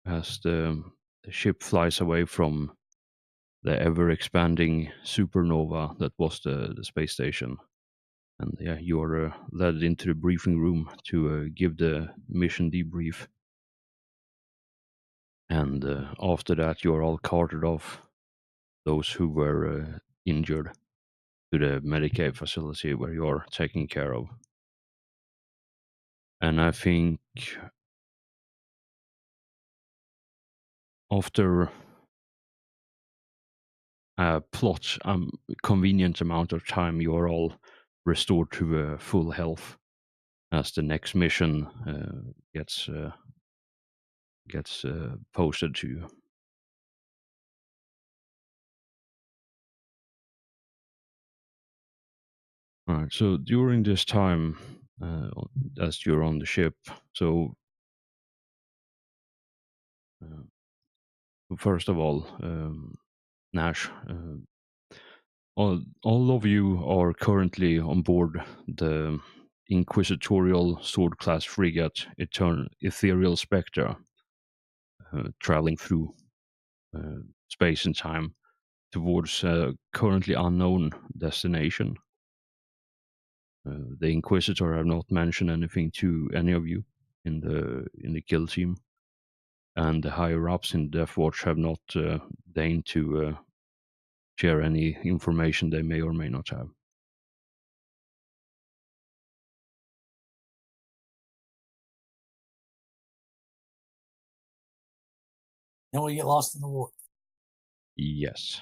as the ship flies away from the ever-expanding supernova that was the space station. And yeah, you're led into the briefing room to give the mission debrief. And after that, you're all carted off, those who were injured, to the Medicaid facility where you're taken care of. And I think after a convenient amount of time, you're all restored to full health as the next mission gets posted to you. All right. So during this time, as you're on the ship, so first of all, Nash, all of you are currently on board the Inquisitorial Sword Class frigate Ethereal Spectre, traveling through space and time towards a currently unknown destination. The Inquisitor have not mentioned anything to any of you in the kill team, and the higher ups in Deathwatch have not deigned to share any information they may or may not have. And we get lost in the war. Yes.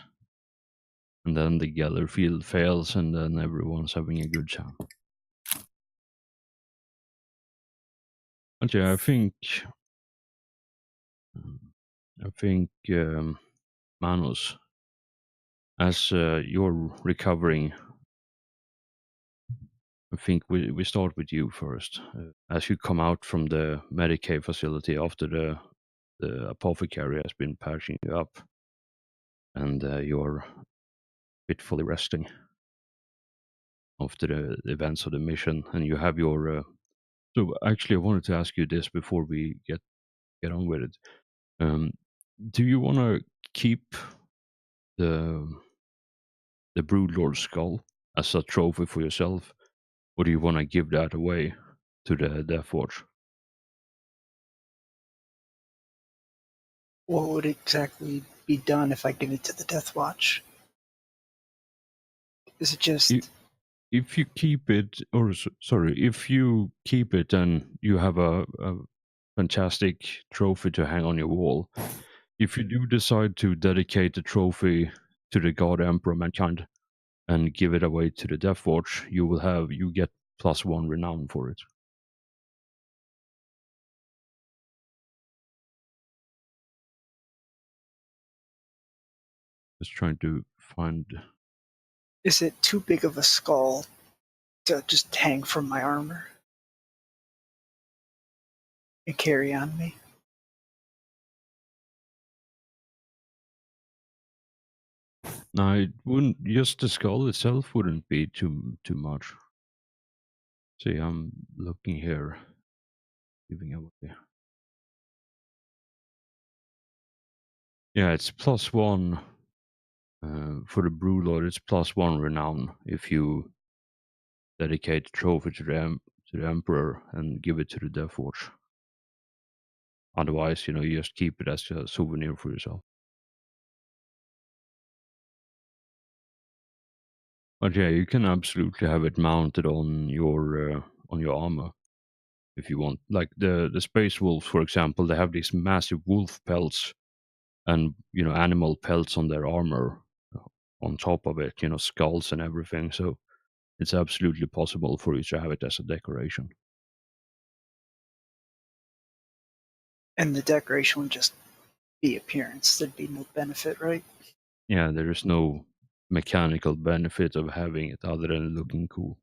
And then the gather field fails, and then everyone's having a good time. But yeah, I think Manos, as you're recovering, I think we start with you first. As you come out from the Medicaid facility after the apothecary has been patching you up, and you're fitfully resting after the events of the mission, and you have your. So actually, I wanted to ask you this before we get on with it. Do you want to keep the Broodlord's skull as a trophy for yourself, or do you want to give that away to the Deathwatch? What would exactly be done if I give it to the Deathwatch? Is it just... If you keep it, or sorry, if you keep it, then you have a fantastic trophy to hang on your wall. If you do decide to dedicate the trophy to the God Emperor Mankind and give it away to the Deathwatch, you get +1 renown for it. Just trying to find. Is it too big of a skull to just hang from my armor and carry on me? No, it wouldn't. Just the skull itself wouldn't be too much. See, I'm looking here, giving away. Yeah, it's +1 for the Broodlord. It's +1 renown if you dedicate the trophy to the Emperor and give it to the Deathwatch. Otherwise, you just keep it as a souvenir for yourself. But yeah, you can absolutely have it mounted on your armor if you want. Like the Space Wolves, for example, they have these massive wolf pelts and animal pelts on their armor on top of it, skulls and everything. So it's absolutely possible for you to have it as a decoration. And the decoration would just be appearance. There'd be no benefit, right? Yeah, there is no mechanical benefit of having it other than looking cool.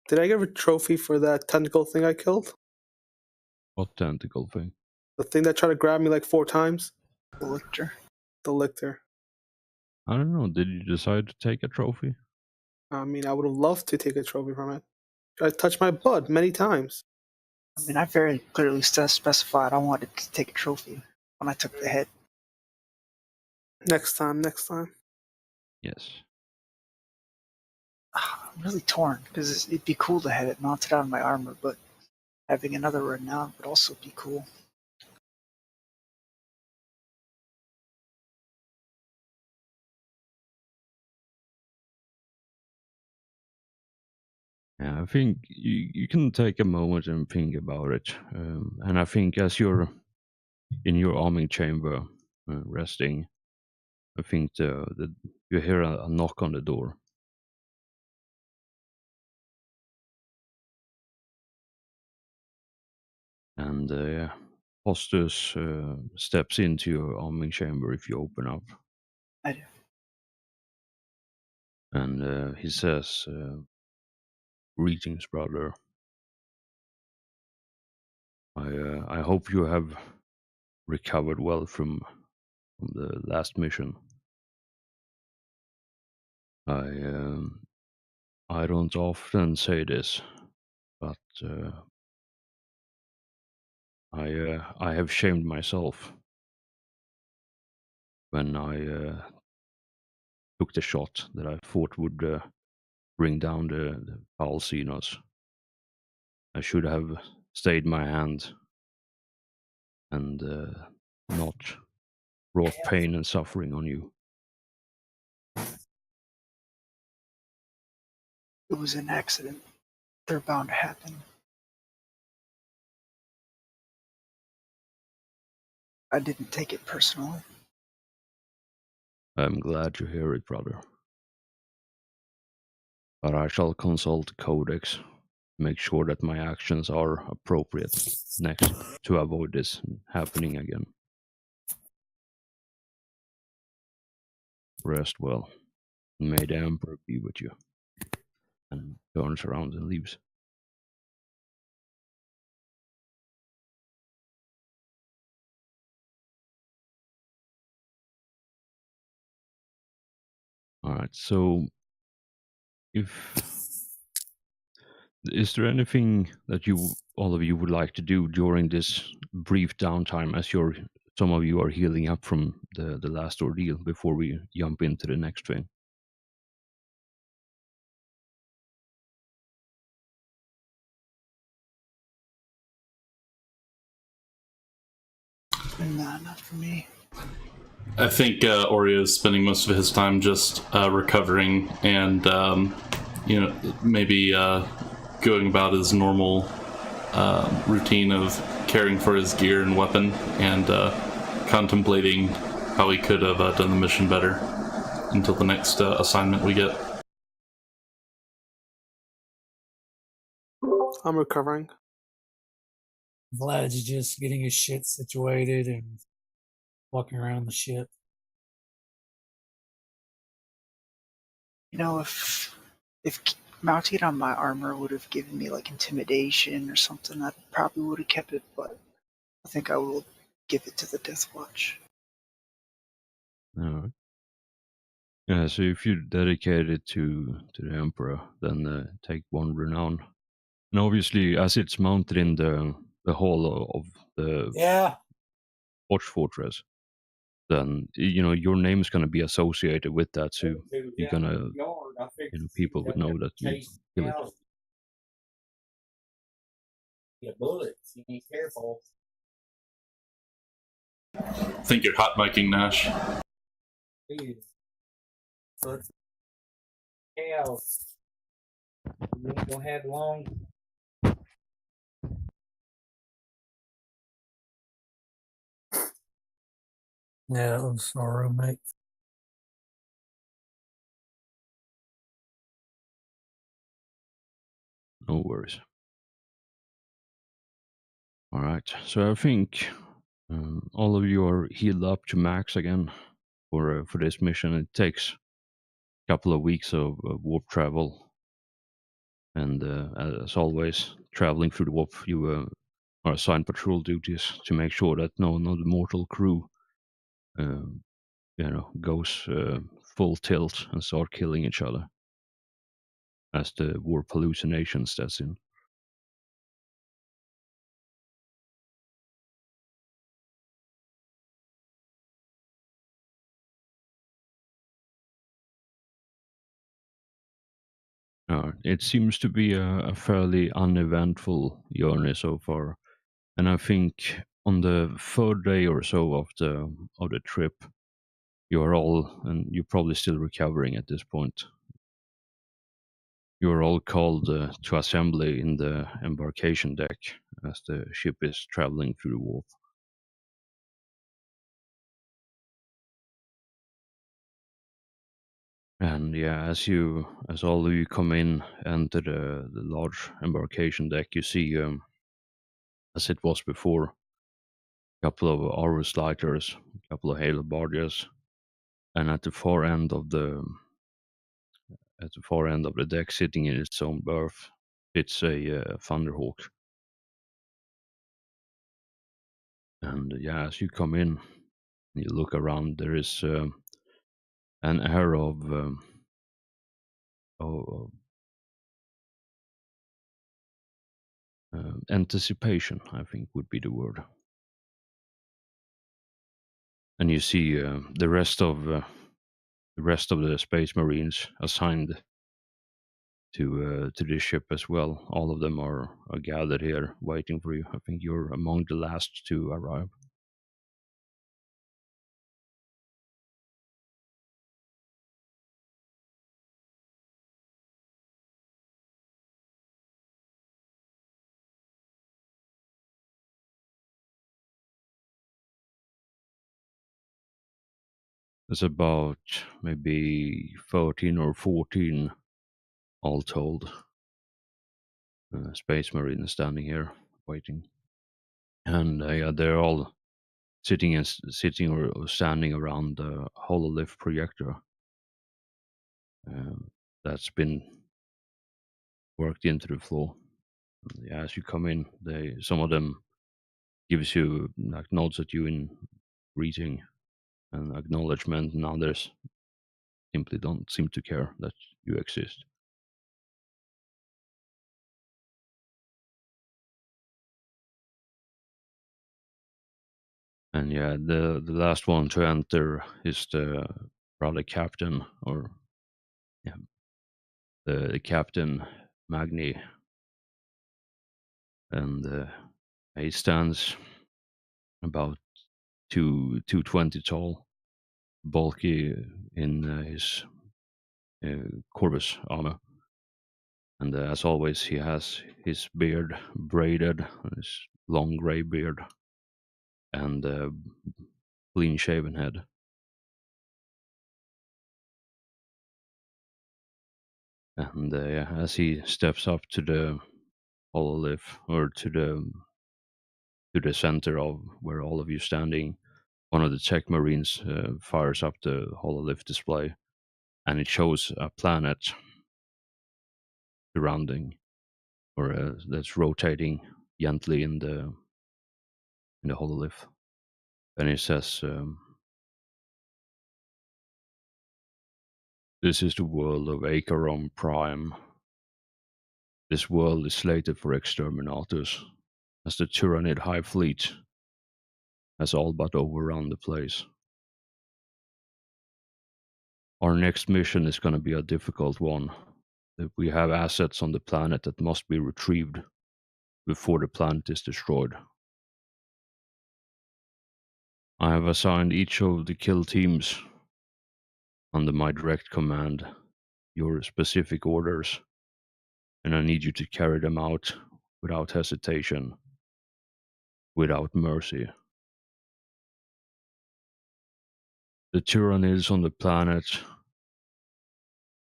Did I get a trophy for that tentacle thing I killed? What tentacle thing? The thing that tried to grab me like 4 times? The lictor. The lictor. I don't know. Did you decide to take a trophy? I mean, I would have loved to take a trophy from it. I touched my butt many times. I mean, I very clearly specified I wanted to take a trophy when I took the head. Next time, next time. Yes. I'm really torn because it'd be cool to have it mounted on my armor, but having another renown would also be cool. Yeah, I think you can take a moment and think about it. And I think as you're in your arming chamber resting, I think you hear a knock on the door. And Hostus steps into your arming chamber if you open up. I do. And he says, "Greetings, brother. I hope you have recovered well from the last mission. I don't often say this, but I have shamed myself when I took the shot that I thought would bring down the Palsinos. I should have stayed my hand and not brought pain and suffering on you." It was an accident. They're bound to happen. I didn't take it personally. I'm glad to hear it, brother. But I shall consult the Codex, make sure that my actions are appropriate next to avoid this happening again. Rest well. May the Emperor be with you. And turns around and leaves. Alright, so is there anything that all of you would like to do during this brief downtime as some of you are healing up from the last ordeal before we jump into the next thing? Nah, not for me. I think Oreo is spending most of his time just recovering and, maybe going about his normal routine of caring for his gear and weapon and contemplating how he could have done the mission better until the next assignment we get. I'm recovering. Vlad's just getting his shit situated and walking around the ship. You know, if mounting on my armor would have given me like intimidation or something, I probably would have kept it, but I think I will give it to the Deathwatch. Alright. Yeah, so if you dedicate it to the Emperor, then take one renown. And obviously, as it's mounted in the hall of the Watch Fortress, then your name is going to be associated with that. So you're gonna, people would know that you kill it. Bullets. You be careful. I think you're hot micing Nash. Chaos. You ain't gonna have long. Yeah, that was our roommate. No worries. All right, so I think all of you are healed up to max again for this mission. It takes a couple of weeks of warp travel, and as always, traveling through the warp, you are assigned patrol duties to make sure that no mortal crew, goes full tilt and start killing each other. as the warp hallucination sets in. It seems to be a fairly uneventful journey so far, and I think on the third day or so of the trip, you're all, and you're probably still recovering at this point. You're all called to assembly in the embarkation deck as the ship is traveling through the warp. And yeah, as all of you come in, enter the large embarkation deck, you see, as it was before, a couple of Aurus lighters, a couple of Halo barges, and at the far end of the deck, sitting in its own berth, it's a Thunderhawk. And yeah, as you come in, you look around. There is an air of anticipation, I think would be the word. And you see the rest of the Space Marines assigned to this ship as well. All of them are gathered here, waiting for you. I think you're among the last to arrive. There's about maybe 13 or 14 all told. Space Marines standing here waiting, and yeah, they're all sitting or standing around the hololift projector that's been worked into the floor. Yeah, as you come in, some of them gives you, like, nods at you in greeting and acknowledgement, and others simply don't seem to care that you exist. And yeah, the last one to enter is the brother captain, or yeah, the Captain Magni, and he stands about 220 tall, bulky in his Corvus armor, and as always, he has his beard braided, his long gray beard, and clean-shaven head. And yeah, as he steps up to the hololift, or to the center of where all of you standing, one of the tech marines fires up the hololift display, and it shows a planet surrounding, or that's rotating gently in the hololift, and it says, "This is the world of Acheron Prime. This world is slated for exterminators, as the Tyrannid High Fleet has all but overrun the place. Our next mission is going to be a difficult one. We have assets on the planet that must be retrieved before the planet is destroyed. I have assigned each of the kill teams under my direct command your specific orders, and I need you to carry them out without hesitation, without mercy. The Tyrannids on the planet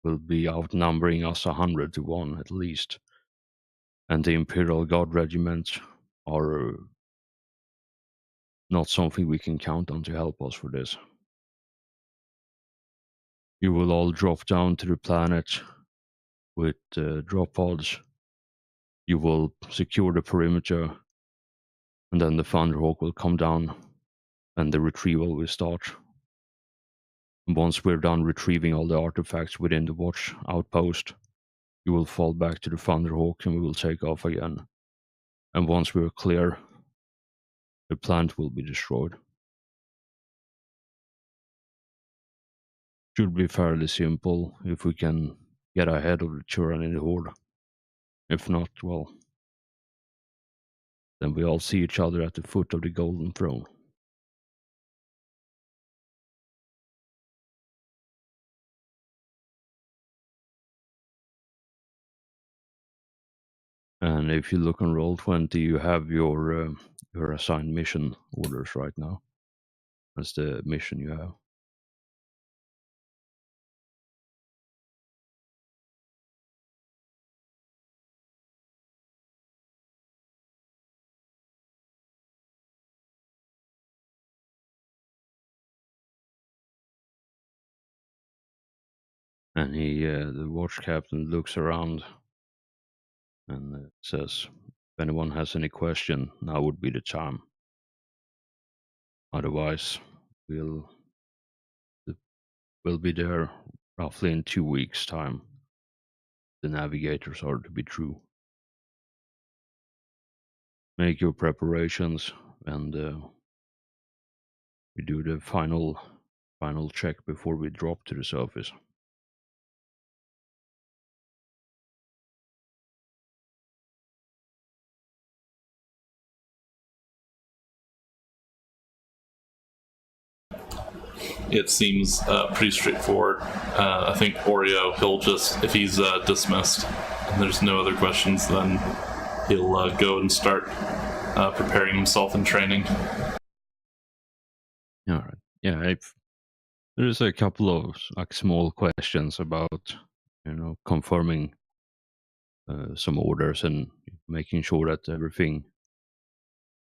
will be outnumbering us 100 to 1 at least, and the Imperial Guard regiment are not something we can count on to help us for this. You will all drop down to the planet with drop pods. You will secure the perimeter, and then the Thunderhawk will come down and the retrieval will start. And once we're done retrieving all the artifacts within the Watch outpost, you will fall back to the Thunderhawk and we will take off again. And once we're clear, the plant will be destroyed. Should be fairly simple if we can get ahead of the Tyranid horde. If not, well, then we all see each other at the foot of the Golden Throne. And if you look on Roll20, you have your assigned mission orders right now. That's the mission you have. And the watch captain looks around and says, if anyone has any question, now would be the time. Otherwise, we'll be there roughly in 2 weeks' time. The navigators are to be true. Make your preparations, and we do the final check before we drop to the surface. It seems pretty straightforward. I think Oreo, he'll just, if he's dismissed and there's no other questions, then he'll go and start preparing himself and training. All right. Yeah, there's a couple of like small questions about, confirming some orders and making sure that everything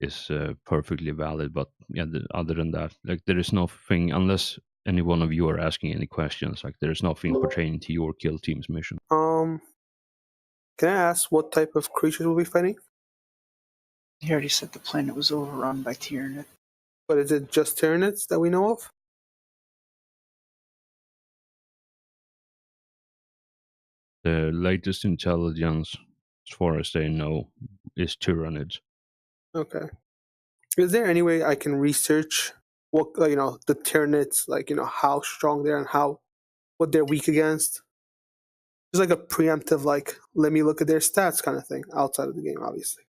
is perfectly valid. But yeah, other than that, like there is nothing, unless any one of you are asking any questions, like there's nothing pertaining to your kill team's mission. Can I ask what type of creatures we'll be fighting? He already said the planet was overrun by Tyranid. But is it just Tyranids that we know of? The latest intelligence, as far as they know, is Tyranids. Okay. Is there any way I can research what the Tyranids, how strong they are and what they're weak against? It's like a preemptive, let me look at their stats kind of thing outside of the game, obviously.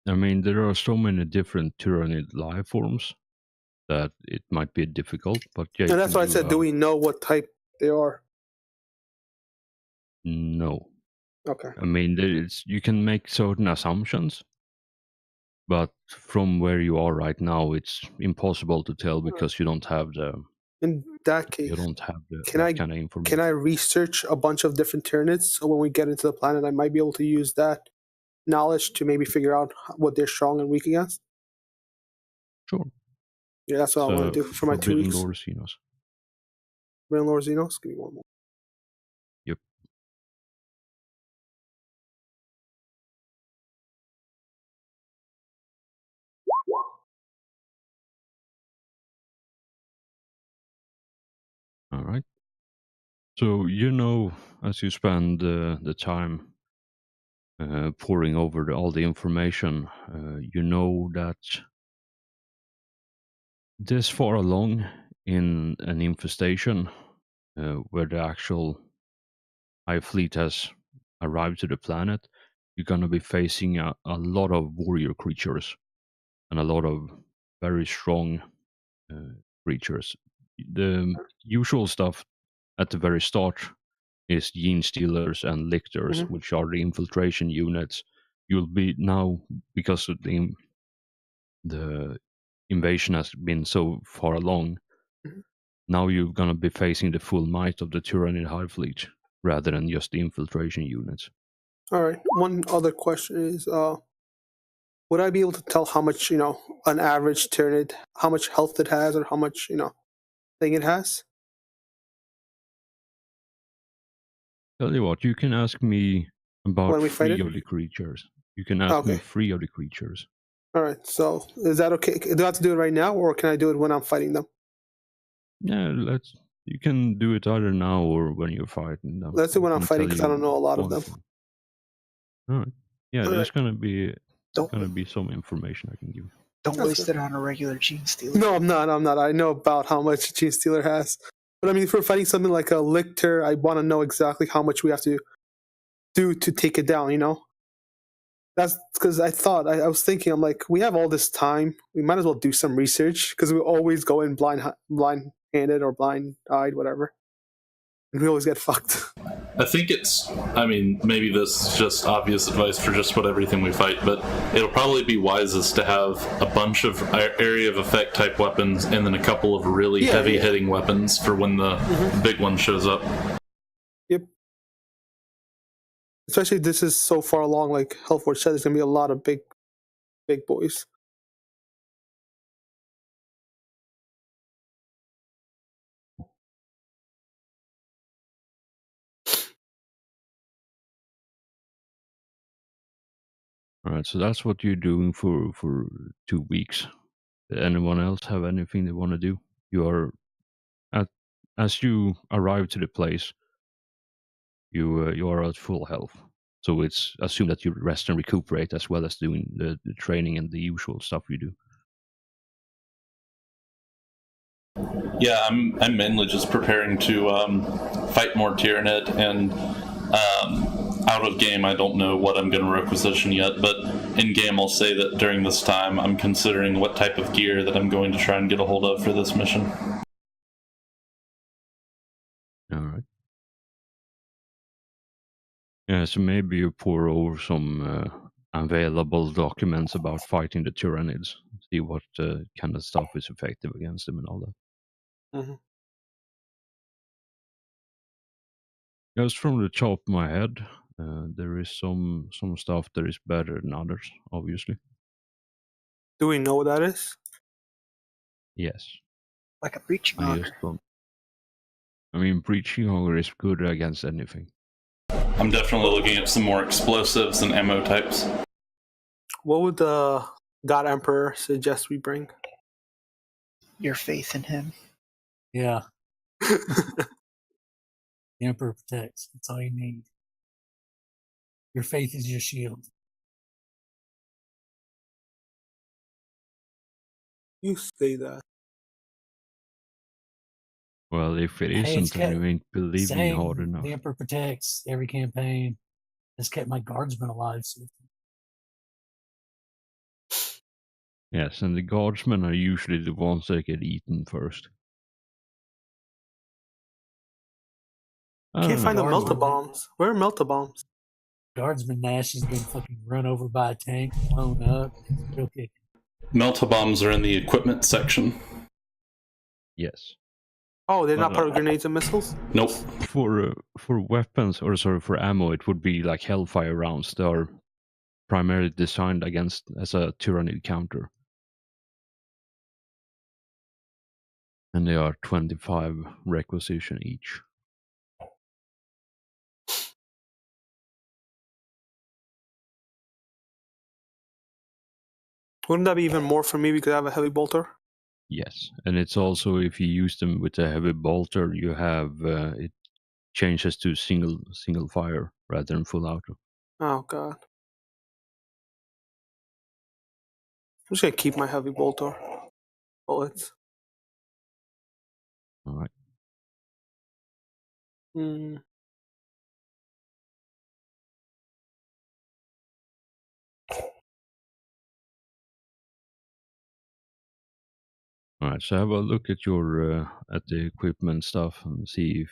I mean, there are so many different Tyranid life forms that it might be difficult, but yeah. And that's why I said, do we know what type they are? No. Okay. I mean, you can make certain assumptions, but from where you are right now, it's impossible to tell because you don't have In that case, that kind of information. Can I research a bunch of different Tyranids so when we get into the planet, I might be able to use that knowledge to maybe figure out what they're strong and weak against? Sure. Yeah, that's what I want to do for my 2 weeks. Lord Xenos. Forbidden Lord Xenos? Give me one more. Yep. All right. So, as you spend the time pouring over all the information, you know that this far along in an infestation where the actual Hive fleet has arrived to the planet, you're going to be facing a lot of warrior creatures and a lot of very strong creatures. The usual stuff at the very start is gene stealers and lictors, which are the infiltration units. You'll be now, because of the invasion has been so far along, now you're going to be facing the full might of the Tyranid Hive fleet rather than just the infiltration units. All right. One other question is, would I be able to tell how much, an average Tyranid, how much health it has or how much, thing it has? Tell you what, you can ask me about When we fight 3 it? of the creatures. You can ask me 3 of the creatures. All right. So is that okay? Do I have to do it right now or can I do it when I'm fighting them? Yeah, You can do it either now or when you're fighting them. Let's do when I I'm can fighting tell because I you don't know a lot of one them. thing. All right. Yeah, All there's right. gonna be Don't some information I can give. don't That's waste good. it on a regular gene stealer. No, I'm not. I know about how much Gene Stealer has. But I mean, if we're fighting something like a Lictor, I want to know exactly how much we have to do to take it down, you know? That's because I was thinking, I'm like, we have all this time. We might as well do some research because we always go in blind-handed or blind-eyed, whatever. And we always get fucked. I think maybe this is just obvious advice for just about everything we fight, but it'll probably be wisest to have a bunch of area of effect type weapons and then a couple of really heavy hitting weapons for when the big one shows up. Yep. Especially this is so far along, like Hellforge said, there's going to be a lot of big boys. All right, so that's what you're doing for 2 weeks. Anyone else have anything they want to do? You are as you arrive to the place, you are at full health. So it's assumed that you rest and recuperate as well as doing the training and the usual stuff you do. Yeah, I'm mainly just preparing to fight more Tyranid, and out of game I don't know what I'm going to requisition yet, but in game I'll say that during this time I'm considering what type of gear that I'm going to try and get a hold of for this mission. All right. Yeah, so maybe you pour over some available documents about fighting the Tyrannids, see what kind of stuff is effective against them and all that. Mm-hmm. Just from the top of my head, there is some stuff that is better than others, obviously. Do we know what that is? Yes. Like a breaching I auger. just don't. I mean, breaching auger is good against anything. I'm definitely looking at some more explosives and ammo types. What would the God Emperor suggest we bring? Your faith in him. Yeah. The Emperor protects. That's all you need. Your faith is your shield. You say that. Well, if it Hey, isn't, then you ain't believing hard saying enough. the Emperor protects every campaign. Has kept my guardsmen alive. So Yes, and the guardsmen are usually the ones that get eaten first. I Can't don't find the know. Guardsmen. melta-bombs. Where are melta-bombs? Guardsman Nash has been fucking run over by a tank, blown up. It's real kicking. Melta bombs are in the equipment section. Yes. Oh, they're not part of grenades and missiles? Nope. For weapons, or sorry, for ammo, it would be like Hellfire rounds. They are primarily designed as a Tyrannid counter. And they are 25 requisition each. Wouldn't that be even more for me because I have a heavy bolter? Yes, and it's also, if you use them with a heavy bolter, you have it changes to single fire rather than full auto. Oh god. I'm just gonna keep my heavy bolter bullets. All right. Hmm. All right. So have a look at your at the equipment stuff and see if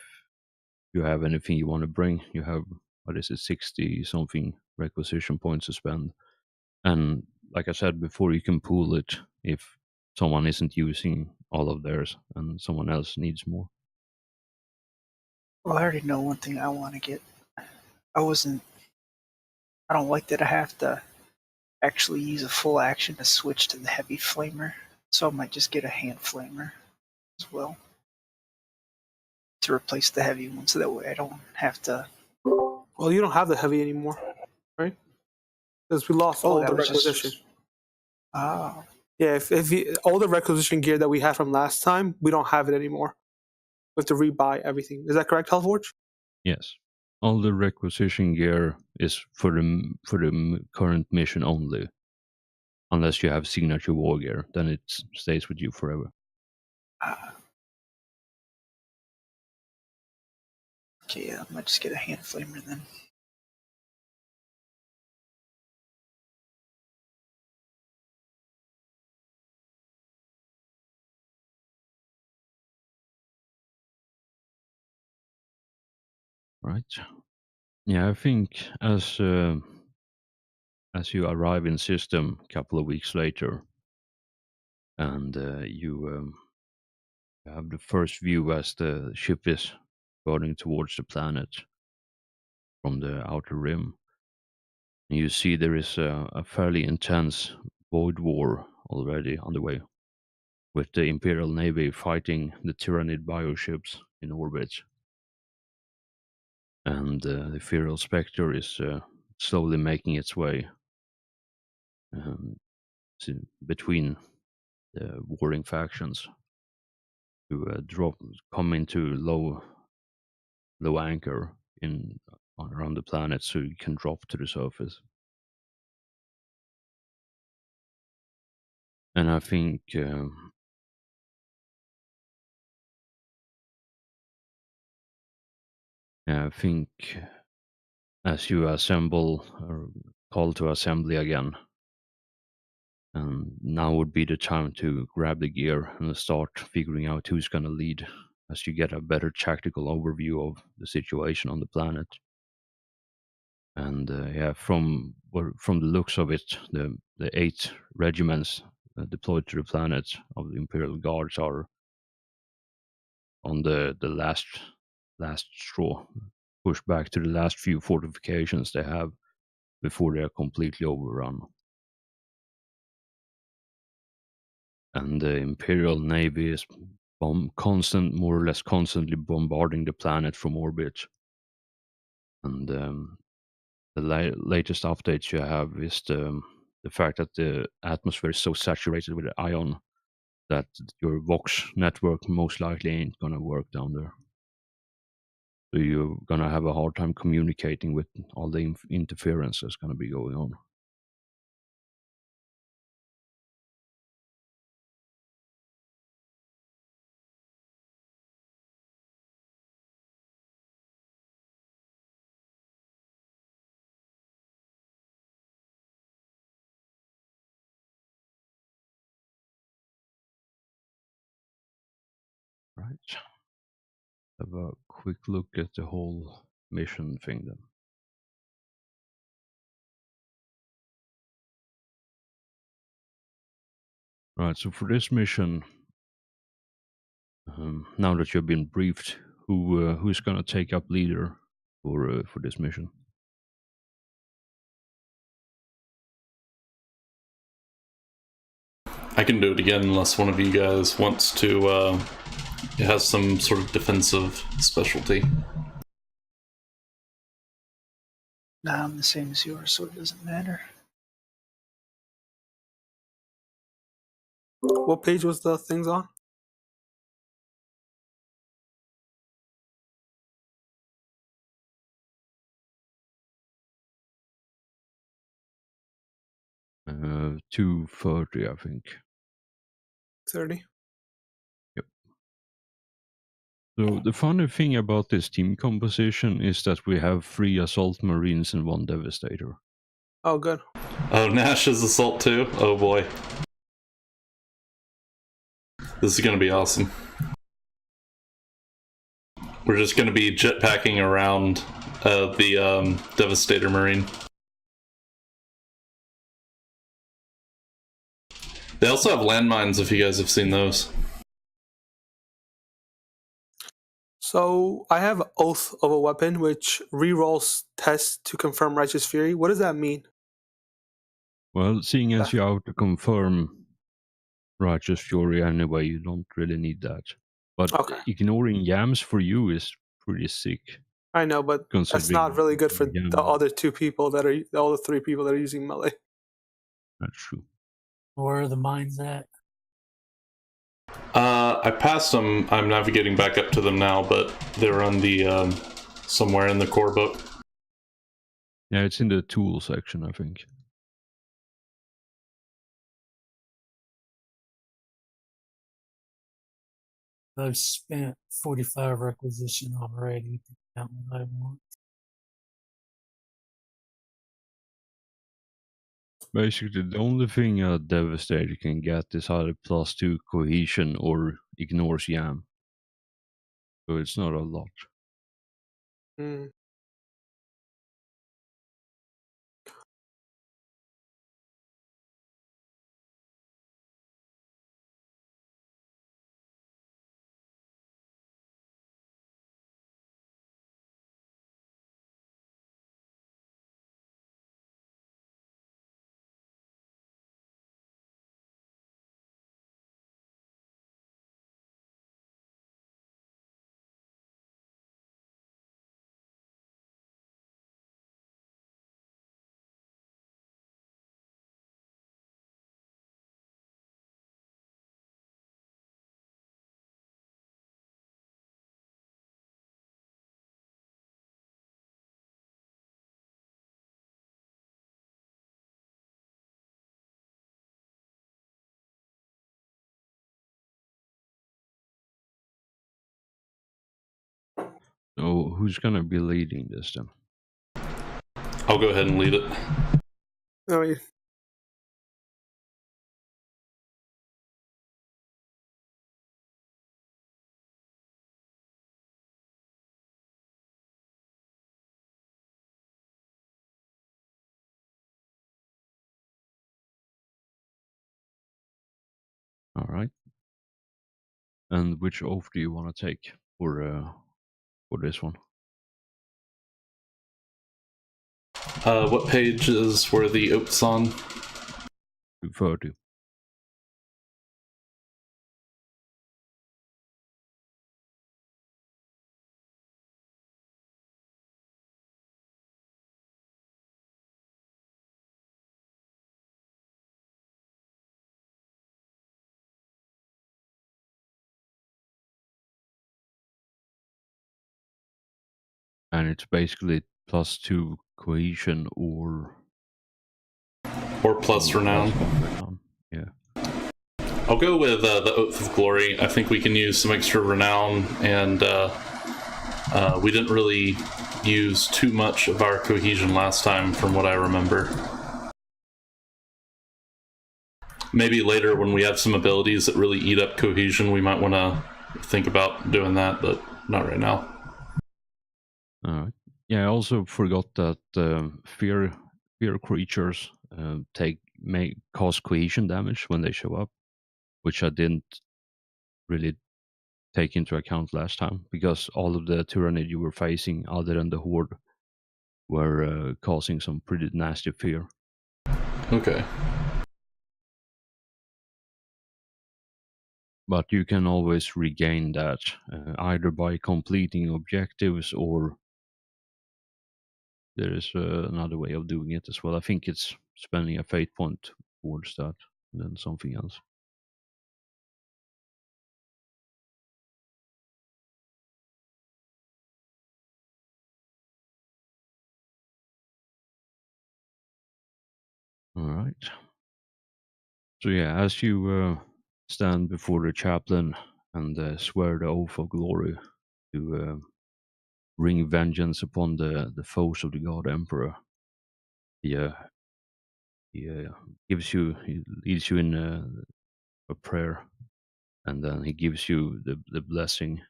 you have anything you want to bring. You have, what is it, 60 something requisition points to spend, and like I said before, you can pool it if someone isn't using all of theirs and someone else needs more. Well, I already know one thing I want to get. I don't like that I have to actually use a full action to switch to the heavy flamer, so I might just get a hand flamer as well to replace the heavy one, so that way I don't have to. Well, you don't have the heavy anymore, right? Because we lost all the requisition. Oh. Yeah, if all the requisition gear that we had from last time, we don't have it anymore. have to rebuy everything. Is that correct, Hellforge? Yes. All the requisition gear is for the current mission only. Unless you have signature war gear, then it stays with you forever. Okay, yeah, I might just get a hand flamer then. Right. Yeah, I think as you arrive in system a couple of weeks later, and you have the first view as the ship is going towards the planet from the outer rim, and you see there is a fairly intense void war already underway, with the Imperial Navy fighting the Tyrannid bioships in orbit. And the Ethereal Spectre is slowly making its way between the warring factions to come into low anchor around the planet, so you can drop to the surface. And I think as you assemble or call to assembly again, and now would be the time to grab the gear and start figuring out who's going to lead, as you get a better tactical overview of the situation on the planet. And from the looks of it, the 8 regiments deployed to the planet of the Imperial Guards are on the last straw, pushed back to the last few fortifications they have before they are completely overrun. And the Imperial Navy is more or less constantly bombarding the planet from orbit. And the latest updates you have is the fact that the atmosphere is so saturated with ion that your Vox network most likely ain't gonna work down there. So you're gonna have a hard time communicating with all the interference that's gonna be going on. Right. Have a quick look at the whole mission thing then. Right, so for this mission, now that you've been briefed, who's gonna take up leader for this mission? I can do it again unless one of you guys wants to. It has some sort of defensive specialty. Nah, I'm the same as yours, so it doesn't matter. What page was the things on? Uh, 230, I think. 30. So the funny thing about this team composition is that we have 3 assault marines and 1 devastator. Oh, good. Oh, Nash's assault too? Oh boy. This is gonna be awesome. We're just gonna be jetpacking around the Devastator Marine. They also have landmines if you guys have seen those. So I have Oath of a Weapon, which rerolls tests to confirm Righteous Fury. What does that mean? Well, seeing as you have to confirm Righteous Fury anyway, you don't really need that. But Okay. ignoring Yams for you is pretty sick. I know, but that's not really good for the other 2 people that are the other 3 people that are using melee. That's true. Where are the mines at? I passed them. I'm navigating back up to them now, but they're on the somewhere in the core book. Yeah, it's in the tool section, I think. I've spent 45 requisition already to count what I want. Basically, the only thing a Devastator can get is either +2 cohesion or ignores Yam. So it's not a lot. Mm. So who's gonna be leading this then? I'll go ahead and lead it. Oh, yeah. All right. And which oath do you want to take for this one? What pages were the oaths on? 230. And it's basically +2 cohesion or Plus renown. +1 Yeah. I'll go with the Oath of Glory. I think we can use some extra renown, and we didn't really use too much of our cohesion last time, from what I remember. Maybe later, when we have some abilities that really eat up cohesion, we might want to think about doing that, but not right now. All right. Yeah, I also forgot that fear creatures may cause cohesion damage when they show up, which I didn't really take into account last time because all of the Tyrannid you were facing, other than the Horde, were causing some pretty nasty fear. Okay. But you can always regain that either by completing objectives or there is another way of doing it as well. I think it's spending a fate point towards that and then something else. All right. So yeah, as you stand before the chaplain and swear the oath of glory to wring vengeance upon the foes of the God Emperor, he gives you, he leads you in a prayer, and then he gives you the blessing.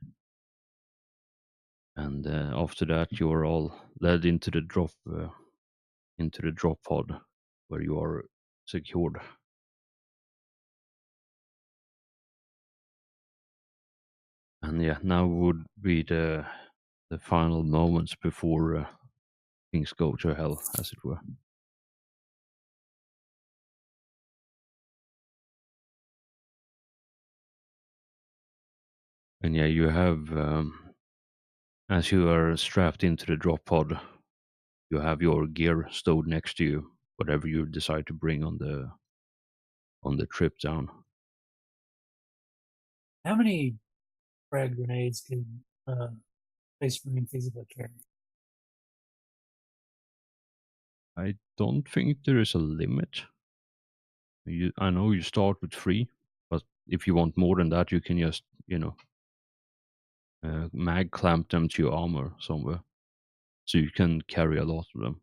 And after that, you are all led into the drop pod, where you are secured. And yeah, now would be the final moments before things go to hell, as it were. And yeah, you have, as you are strapped into the drop pod, you have your gear stowed next to you, whatever you decide to bring on the trip down. How many frag grenades can Space Marine feasibly carry? I don't think there is a limit. I know you start with 3, but if you want more than that, you can just, mag clamp them to your armor somewhere. So you can carry a lot of them.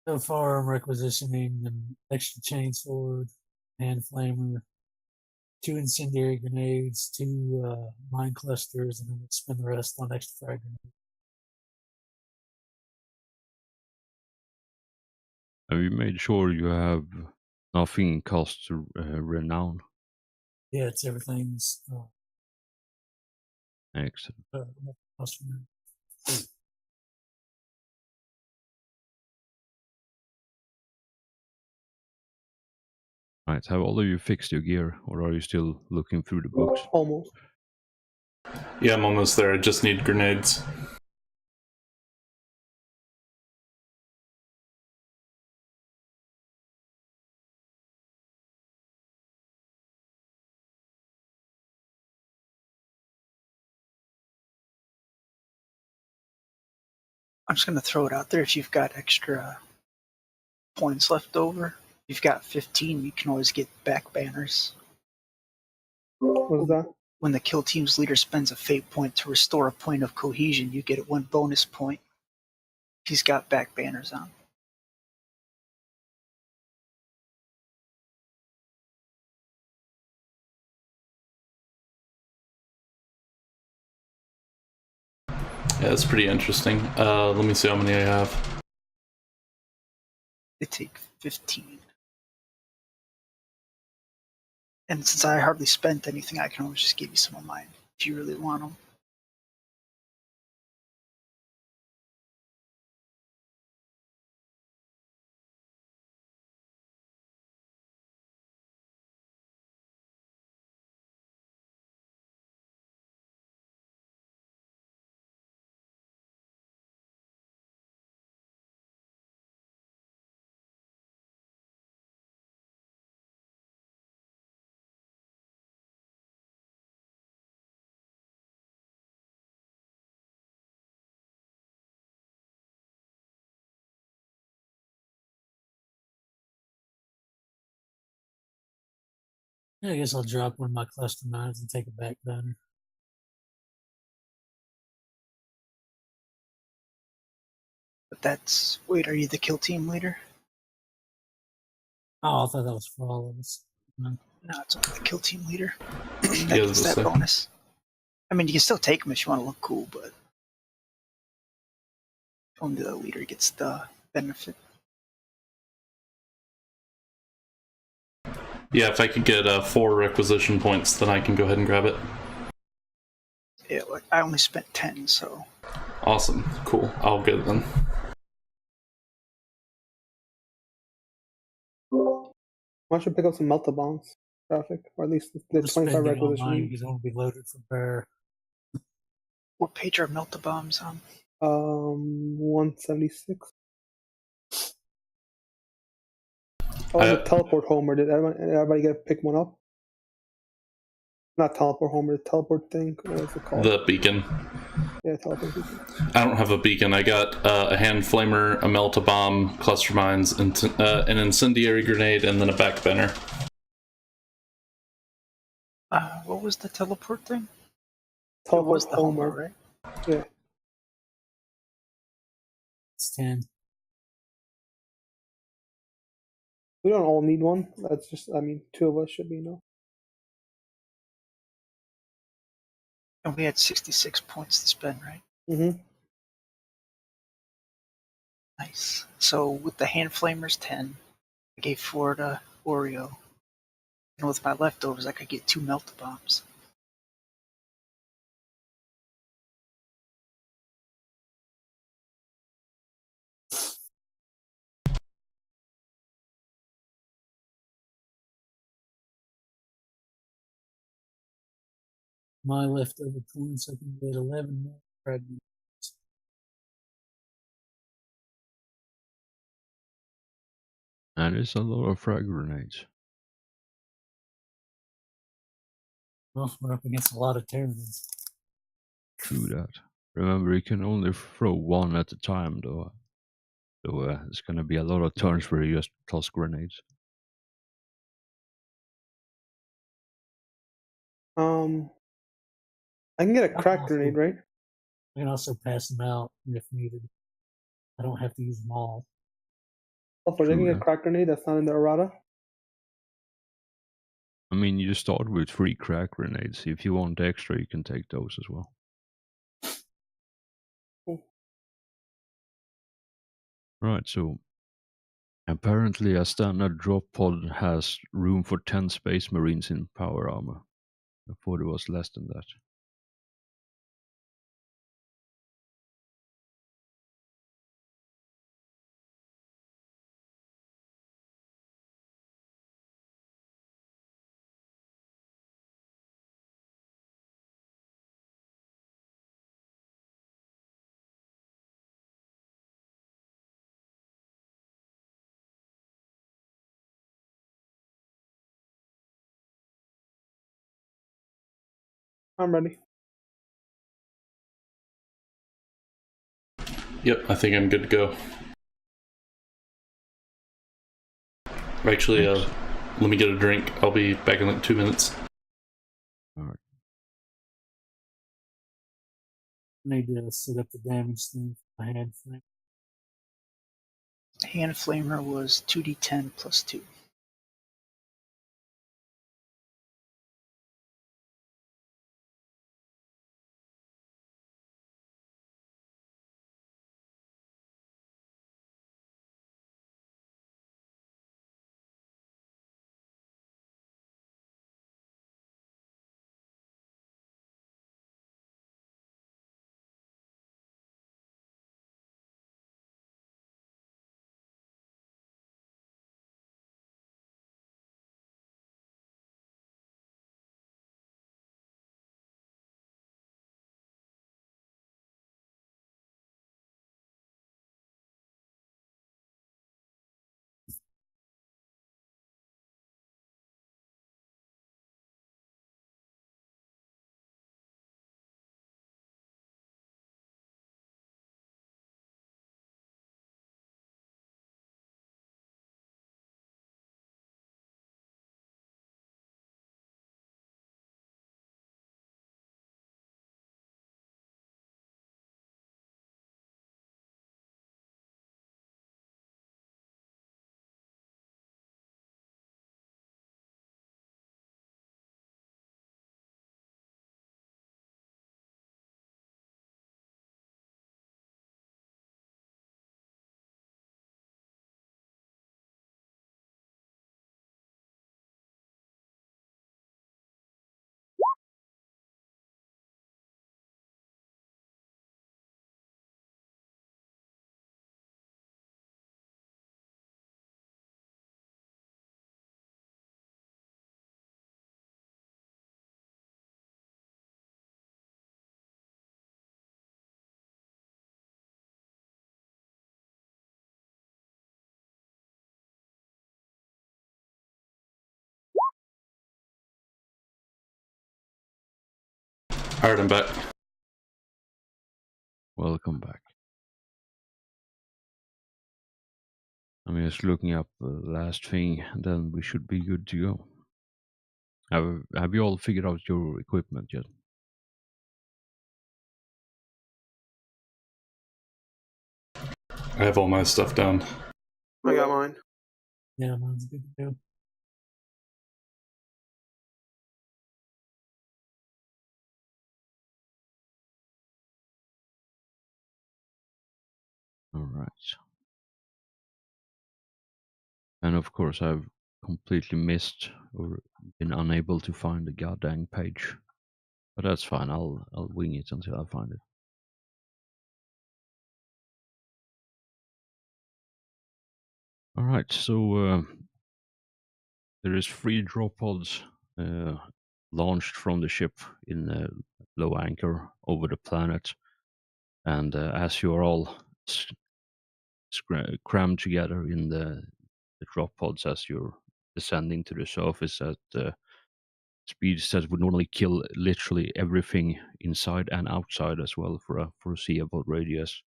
So far, I'm requisitioning an extra chainsword, hand flamer, 2 incendiary grenades, 2 mine clusters, and then we'll spend the rest on extra frag grenades. And we made sure you have nothing costs renown. Yeah, it's everything's Excellent. cost renown. Right, have all of you fixed your gear, or are you still looking through the books? Almost. Yeah, I'm almost there. I just need grenades. I'm just going to throw it out there. If you've got extra points left over, if you've got 15, you can always get back banners. What's that? When the kill team's leader spends a fate point to restore a point of cohesion, you get 1 bonus point. He's got back banners on. Yeah, it's pretty interesting. Let me see how many I have. They take 15. And since I hardly spent anything, I can always just give you some of mine if you really want them. Yeah, I guess I'll drop one of my cluster mines and take a back banner. But that's... Wait, are you the kill team leader? Oh, I thought that was for all of us. No. No, it's only the kill team leader. Yeah, That gets that so. bonus. I mean, you can still take them if you want to look cool, but only the leader gets the benefit. Yeah, if I could get 4 requisition points, then I can go ahead and grab it. Yeah, like I only spent 10, so... Awesome. Cool. I'll get it then. Why don't you pick up some melta bombs? Traffic, or at least the I'm 25 spending all mine requisition. because I want to be loaded for bear. What page are Melt the Bombs on? 176. Oh, the teleport homer. Did everybody get to pick one up? Not teleport homer, the teleport thing. What was it called? The beacon. Yeah, teleport beacon. I don't have a beacon. I got a hand flamer, a melt a bomb, cluster mines, an incendiary grenade, and then a back banner. What was the teleport thing? Teleport It was the homer, right? Yeah. It's 10. We don't all need one. That's just, I mean, 2 of us should be enough. And we had 66 points to spend, right? Mm-hmm. Nice. So with the hand flamers 10, I gave 4 to Oreo. And with my leftovers, I could get 2 melt bombs. My leftover points, I can get 11 more fragments. And it's a lot of frag grenades. Well, we're up against a lot of Tyranids. True that. Remember, you can only throw one at a time, though. So it's going to be a lot of turns where you just toss grenades. I can get a crack grenade, right? I can also pass them out if needed. I don't have to use them all. Oh, for getting a that. crack grenade that's not in the errata? I mean, you start with 3 crack grenades. If you want extra, you can take those as well. Cool. Right, so apparently a standard drop pod has room for 10 Space Marines in power armor. I thought it was less than that. I'm ready. Yep, I think I'm good to go. Actually, let me get a drink. I'll be back in like 2 minutes. Alright. I need to set up the damage thing for my hand flame. Hand flamer was 2d10 plus 2. Alright, I'm back. Welcome back. I'm just looking up the last thing, and then we should be good to go. Have you all figured out your equipment yet? I have all my stuff down. I got mine. Yeah, mine's good to go. All right. And of course, I've completely missed or been unable to find the goddamn page. But that's fine. I'll wing it until I find it. All right. So there is 3 drop pods launched from the ship in low anchor over the planet, and as you are all crammed together in the drop pods as you're descending to the surface at speeds that would normally kill literally everything inside and outside as well for a foreseeable radius.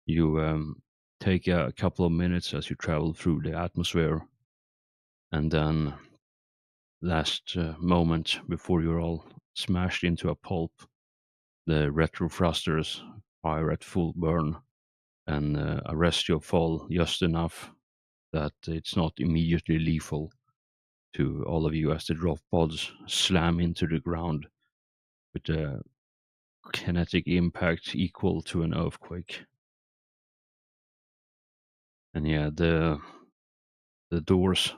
You take a couple of minutes as you travel through the atmosphere, and then last moment before you're all smashed into a pulp, the retro thrusters fire at full burn and arrest your fall just enough that it's not immediately lethal to all of you as the drop pods slam into the ground with a kinetic impact equal to an earthquake. And yeah, the doors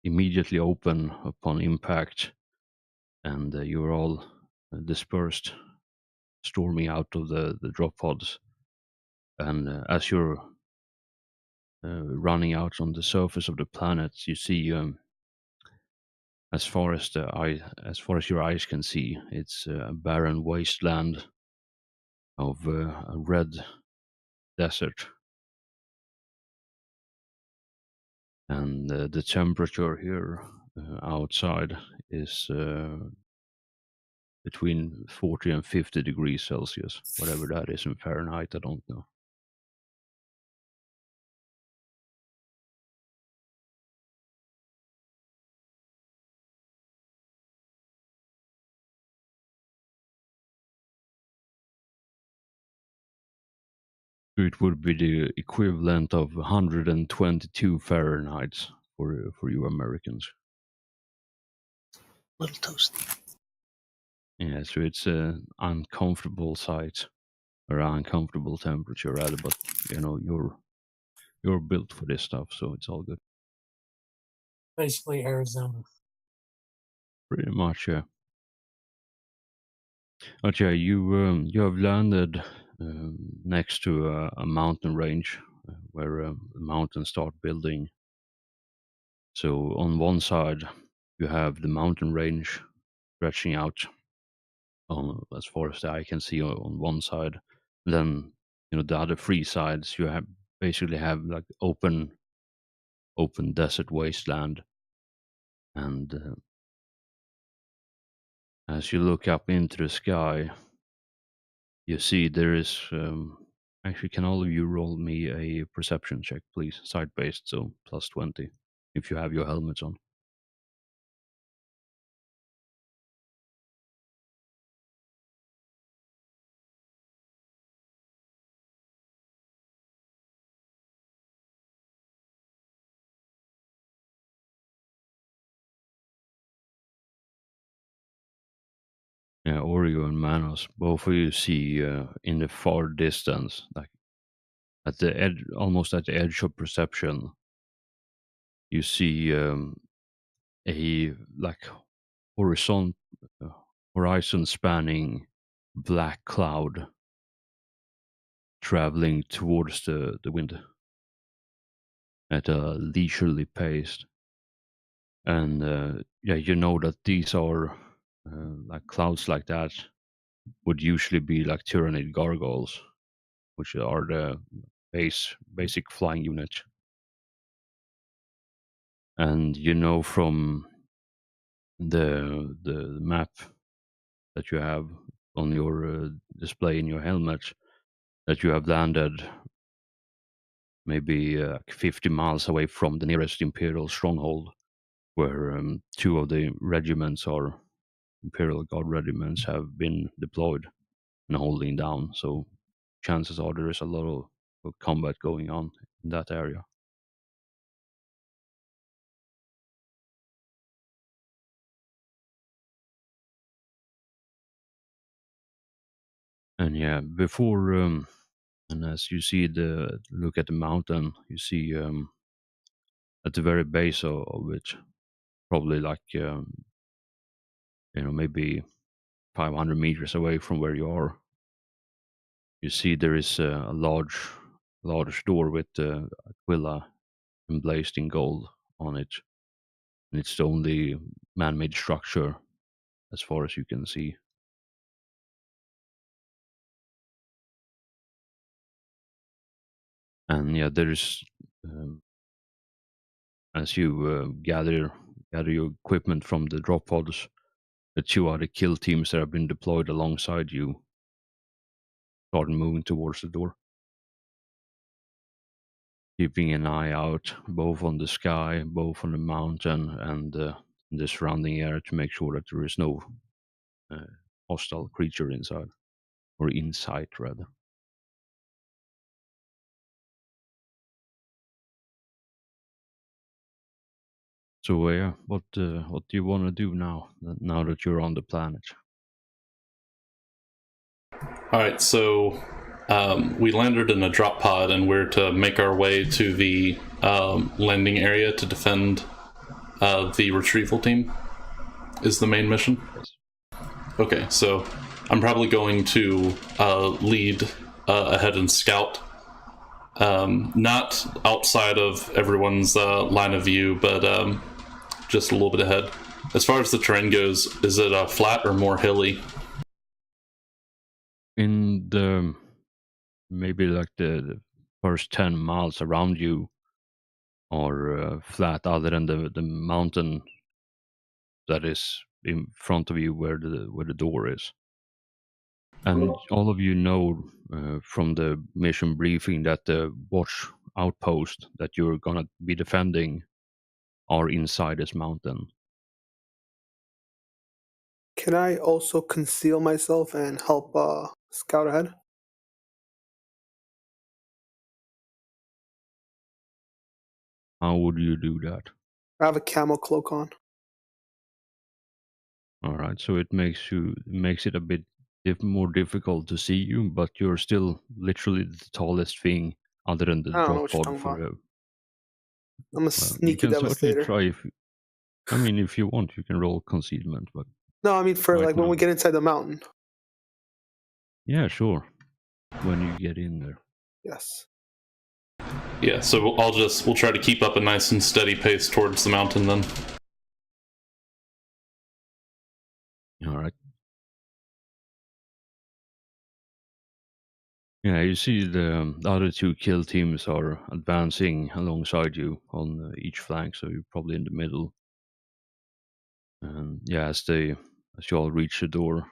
immediately open upon impact, and you're all dispersed, storming out of the drop pods. And as you're running out on the surface of the planet, you see, as far as your eyes can see, it's a barren wasteland of a red desert. And the temperature here outside is between 40 and 50 degrees Celsius, whatever that is in Fahrenheit, I don't know. It would be the equivalent of 122 Fahrenheit for you Americans. Little toasty. Yeah, so it's an uncomfortable sight or uncomfortable temperature rather, but you know you're built for this stuff, so it's all good. Basically, Arizona. Pretty much, yeah. But yeah, you have landed next to a mountain range where the mountains start building. So on one side, you have the mountain range stretching out on as far as the eye can see on one side. Then the other three sides you have basically have like open desert wasteland. And as you look up into the sky, you see there is actually, can all of you roll me a perception check, please? Side based, so plus 20 if you have your helmets on. Yeah, Oreo and Manos, both of you see in the far distance, like at the edge, almost at the edge of perception, you see a like horizon uh, horizon spanning black cloud traveling towards the wind at a leisurely pace. And yeah, you know that these are like clouds like that would usually be like Tyrannid gargoyles, which are the basic flying unit. And you know from the map that you have on your display in your helmet that you have landed maybe 50 miles away from the nearest Imperial stronghold, where two of the regiments or Imperial Guard regiments have been deployed and holding down. So chances are there is a lot of combat going on in that area. And yeah, before and as you see look at the mountain, you see at the very base of it, probably like maybe 500 meters away from where you are, you see there is a large door with Aquila emblazed in gold on it, and it's the only man-made structure as far as you can see. And yeah, there's as you gather your equipment from the drop pods, the 2 other kill teams that have been deployed alongside you start moving towards the door, keeping an eye out both on the sky, both on the mountain, and the surrounding area to make sure that there is no hostile creature inside, or in sight rather. So yeah, what do you want to do now that you're on the planet? All right, so we landed in a drop pod, and we're to make our way to the landing area to defend the retrieval team. Is the main mission? Yes. Okay, so I'm probably going to lead ahead and scout. Not outside of everyone's line of view, but just a little bit ahead. As far as the terrain goes, is it flat or more hilly? In the maybe like the first 10 miles around you are flat, other than the mountain that is in front of you where the door is. And all of you know from the mission briefing that the watch outpost that you're gonna be defending are inside this mountain. Can I also conceal myself and help scout ahead? How would you do that? I have a camo cloak on. All right, so it makes it a bit more difficult to see you, but you're still literally the tallest thing other than the I don't know drop what you're pod talking for about. a. I'm a You sneaky can certainly devastator. try if you want, you can roll concealment, but No, I mean for right like when now, we get inside the mountain. yeah, sure. When you get in there. Yes. Yeah, so we'll try to keep up a nice and steady pace towards the mountain then. All right. Yeah, you see the other 2 kill teams are advancing alongside you on each flank, so you're probably in the middle. And yeah, as you all reach the door,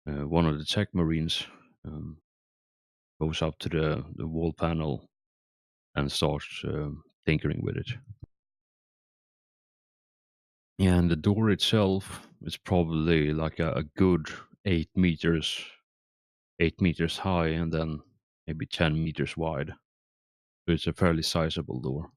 one of the tech marines goes up to the wall panel and starts tinkering with it. Yeah, and the door itself is probably like a good 8 meters high, and then maybe 10 meters wide. So it's a fairly sizable door.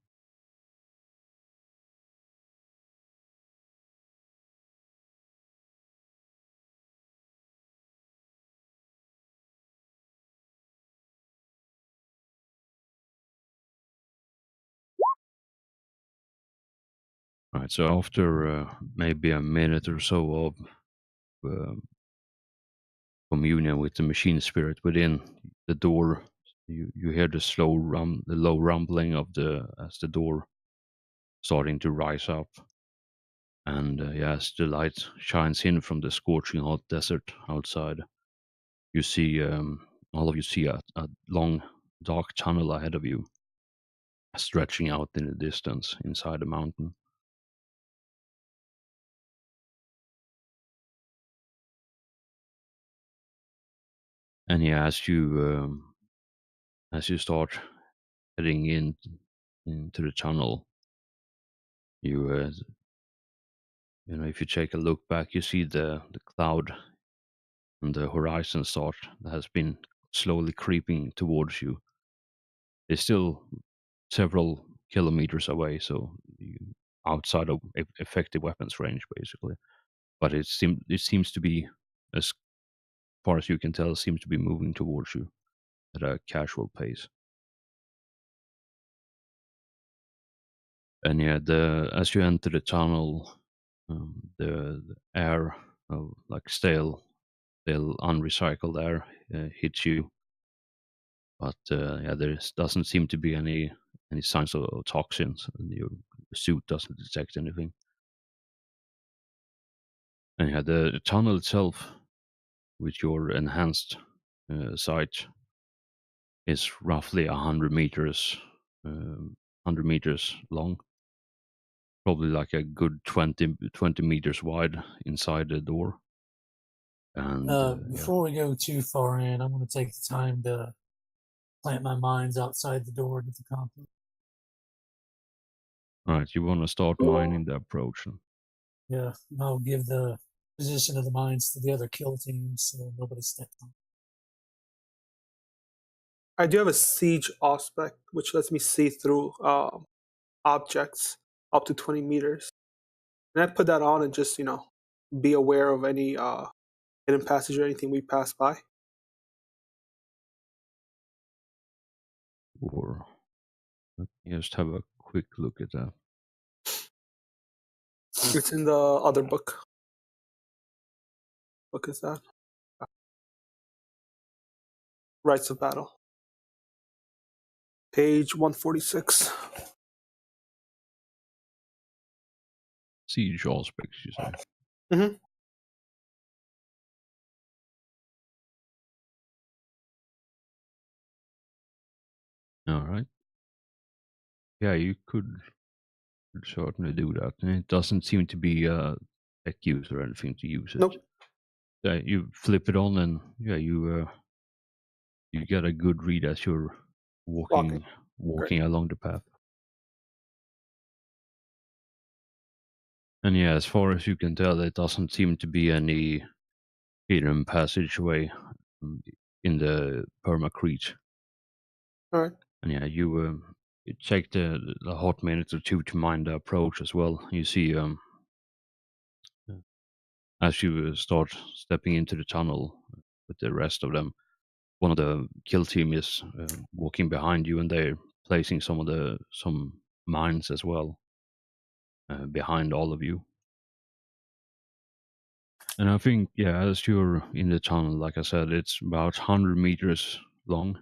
All right, so after maybe a minute or so of communion with the machine spirit within the door, you hear the low rumbling of as the door starting to rise up. And as the light shines in from the scorching hot desert outside, you see all of you see a long dark tunnel ahead of you, stretching out in the distance inside the mountain. And as you start heading into the tunnel, you if you take a look back, you see the cloud on the horizon that has been slowly creeping towards you. It's still several kilometers away, so outside of effective weapons range, basically. But it seems to be, as far as you can tell, seems to be moving towards you at a casual pace. And yeah, as you enter the tunnel, the air of like stale unrecycled air hits you, but there doesn't seem to be any signs of toxins, and your suit doesn't detect anything. And yeah, the tunnel itself, with your enhanced sight, is roughly 100 meters 100 meters long, probably like a good 20 meters wide inside the door. And Before we go too far in, I'm going to take the time to plant my mines outside the door to the complex. All right, you want to start mining the approach. Yeah, and I'll give the position of the mines to the other kill teams so nobody steps on. I do have a siege aspect, which lets me see through objects up to 20 meters. And I put that on and just, be aware of any hidden passage or anything we pass by. Or let me just have a quick look at that. It's in the other book. What book is that? Rites of Battle. Page 146. Siege aspects, you say? Mm-hmm. All right. Yeah, you could certainly do that. And it doesn't seem to be a tech user or anything to use it. Nope. Yeah, you flip it on and you get a good read as you're walking along the path. And yeah, as far as you can tell, it doesn't seem to be any hidden passageway in the permacrete. All right. And yeah, you take the hot minute or two to mind the approach as well. You see, as you start stepping into the tunnel with the rest of them, one of the kill team is walking behind you, and they're placing some mines as well behind all of you. And I think, yeah, as you're in the tunnel, like I said, it's about 100 meters long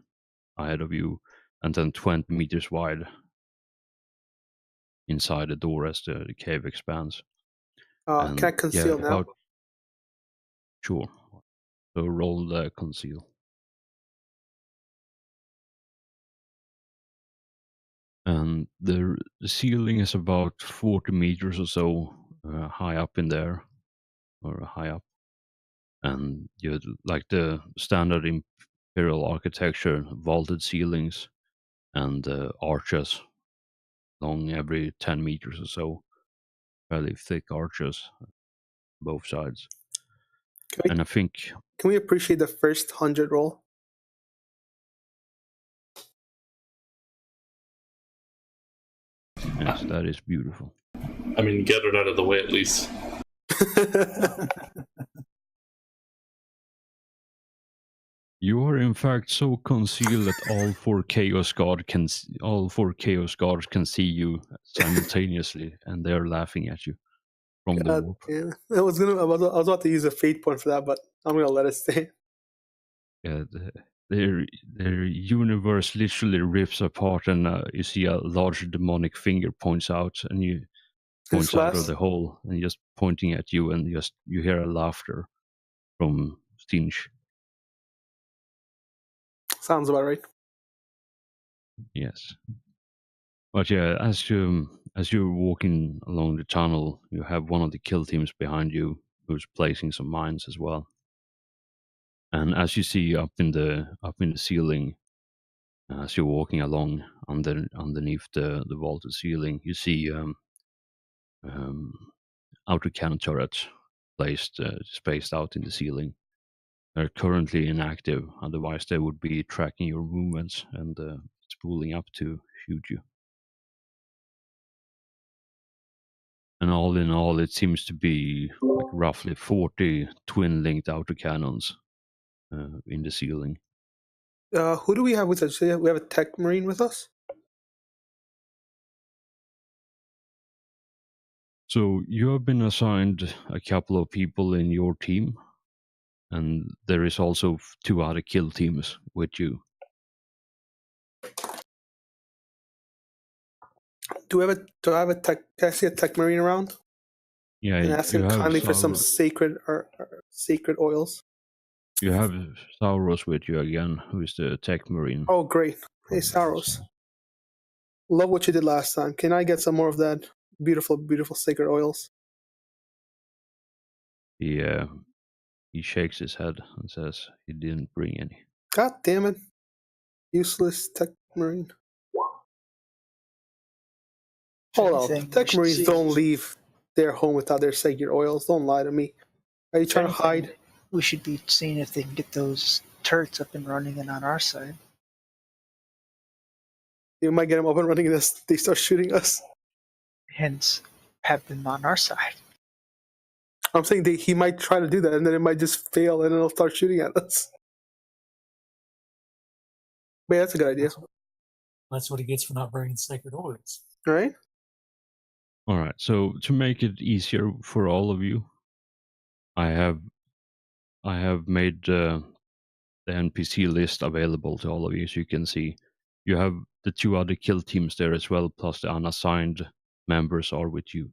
ahead of you, and then 20 meters wide inside the door as the cave expands. Can I conceal now? Sure. So roll the conceal. And the ceiling is about 40 meters or so high up in there, or high up. And you like the standard imperial architecture, vaulted ceilings and arches along every 10 meters or so, fairly thick arches both sides. And I think, can we appreciate the first 100 roll? yes, that is beautiful. I mean, get it out of the way at least. You are in fact so concealed that all four chaos guards can see you simultaneously, and they're laughing at you from the warp. Yeah. I was about to use a fate point for that, but I'm gonna let it stay. Yeah, their universe literally rips apart, and you see a large demonic finger points out of the hole, and just pointing at you, and you hear a laughter from Stinch. Sounds about right. Yes. But yeah, as you're walking along the tunnel, you have one of the kill teams behind you who's placing some mines as well. And as you see up in the ceiling, as you're walking along underneath the vaulted ceiling, you see autocannon turrets placed spaced out in the ceiling. They're currently inactive, otherwise they would be tracking your movements and spooling up to shoot you. And all in all, it seems to be like roughly 40 twin-linked autocannons in the ceiling. Who do we have with us? We have a tech marine with us? So you have been assigned a couple of people in your team, and there is also 2 other kill teams with you. Do I have a tech? Can I see a tech marine around? Yeah, and ask him kindly for some sacred oils. You have Sauros with you again, who is the tech marine. Oh, great! Hey, Sauros. Love what you did last time. Can I get some more of that beautiful, beautiful sacred oils? He shakes his head and says he didn't bring any. God damn it. Useless tech marine. If Hold on. anything, we Tech should marines see. don't leave their home without their sacred oils. Don't lie to me. Are you If trying to anything, hide? we should be seeing if they can get those turrets up and running and on our side. You might get them up and running and they start shooting us. Hence, have them on our side. I'm saying he might try to do that and then it might just fail and it'll start shooting at us. But yeah, that's a good idea. That's what he gets for not bringing sacred oils. Right? All right. So to make it easier for all of you, I have made the NPC list available to all of you, so you can see. You have the 2 other kill teams there as well, plus the unassigned members are with you.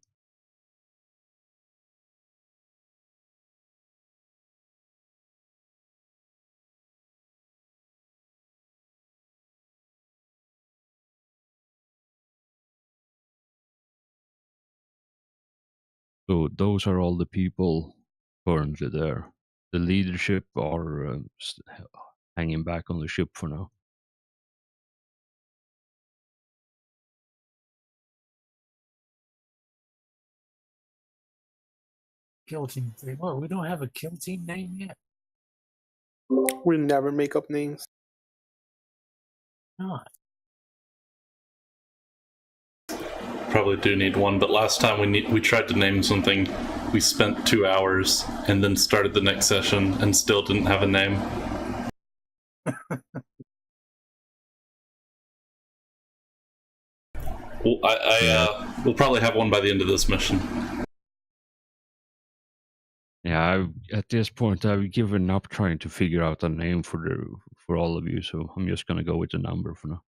So those are all the people currently there. The leadership are hanging back on the ship for now. Kill team 3. Well, we don't have a kill team name yet. We never make up names. Not. Probably do need one, but last time we tried to name something, we spent 2 hours and then started the next session and still didn't have a name. Well, we'll probably have one by the end of this mission. Yeah, at this point I've given up trying to figure out a name for all of you, so I'm just gonna go with the number for now.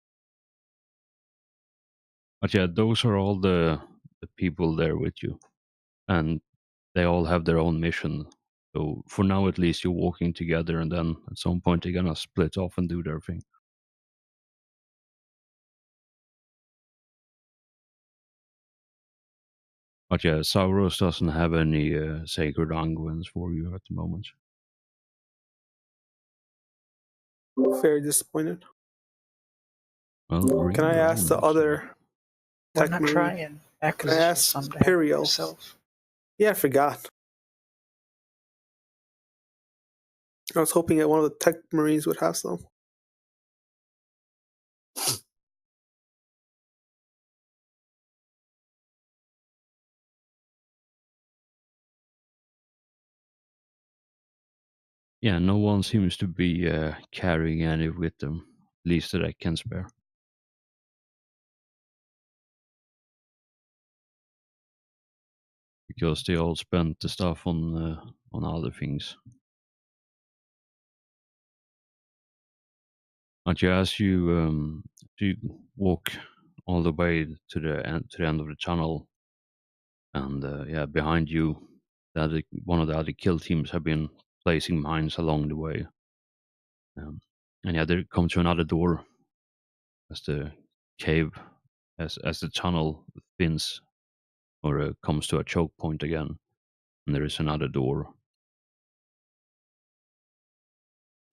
But yeah, those are all the people there with you, and they all have their own mission. So for now, at least, you're walking together, and then at some point they're gonna split off and do their thing. But yeah, Sauros doesn't have any sacred unguents for you at the moment. Very disappointed. Well, bring Can I your ask own the next other Why tech not marine? try and Can I acquisition ask some to have Imperial? yourself? Yeah, I forgot. I was hoping that one of the tech marines would have some. Yeah, no one seems to be carrying any with them, at least that I can spare. Because they all spent the stuff on other things. But yeah, as you walk all the way to the end of the tunnel, and yeah, behind you, one of the other kill teams have been placing mines along the way. And yeah, they come to another door as the cave, as the tunnel thins or comes to a choke point again, and there is another door.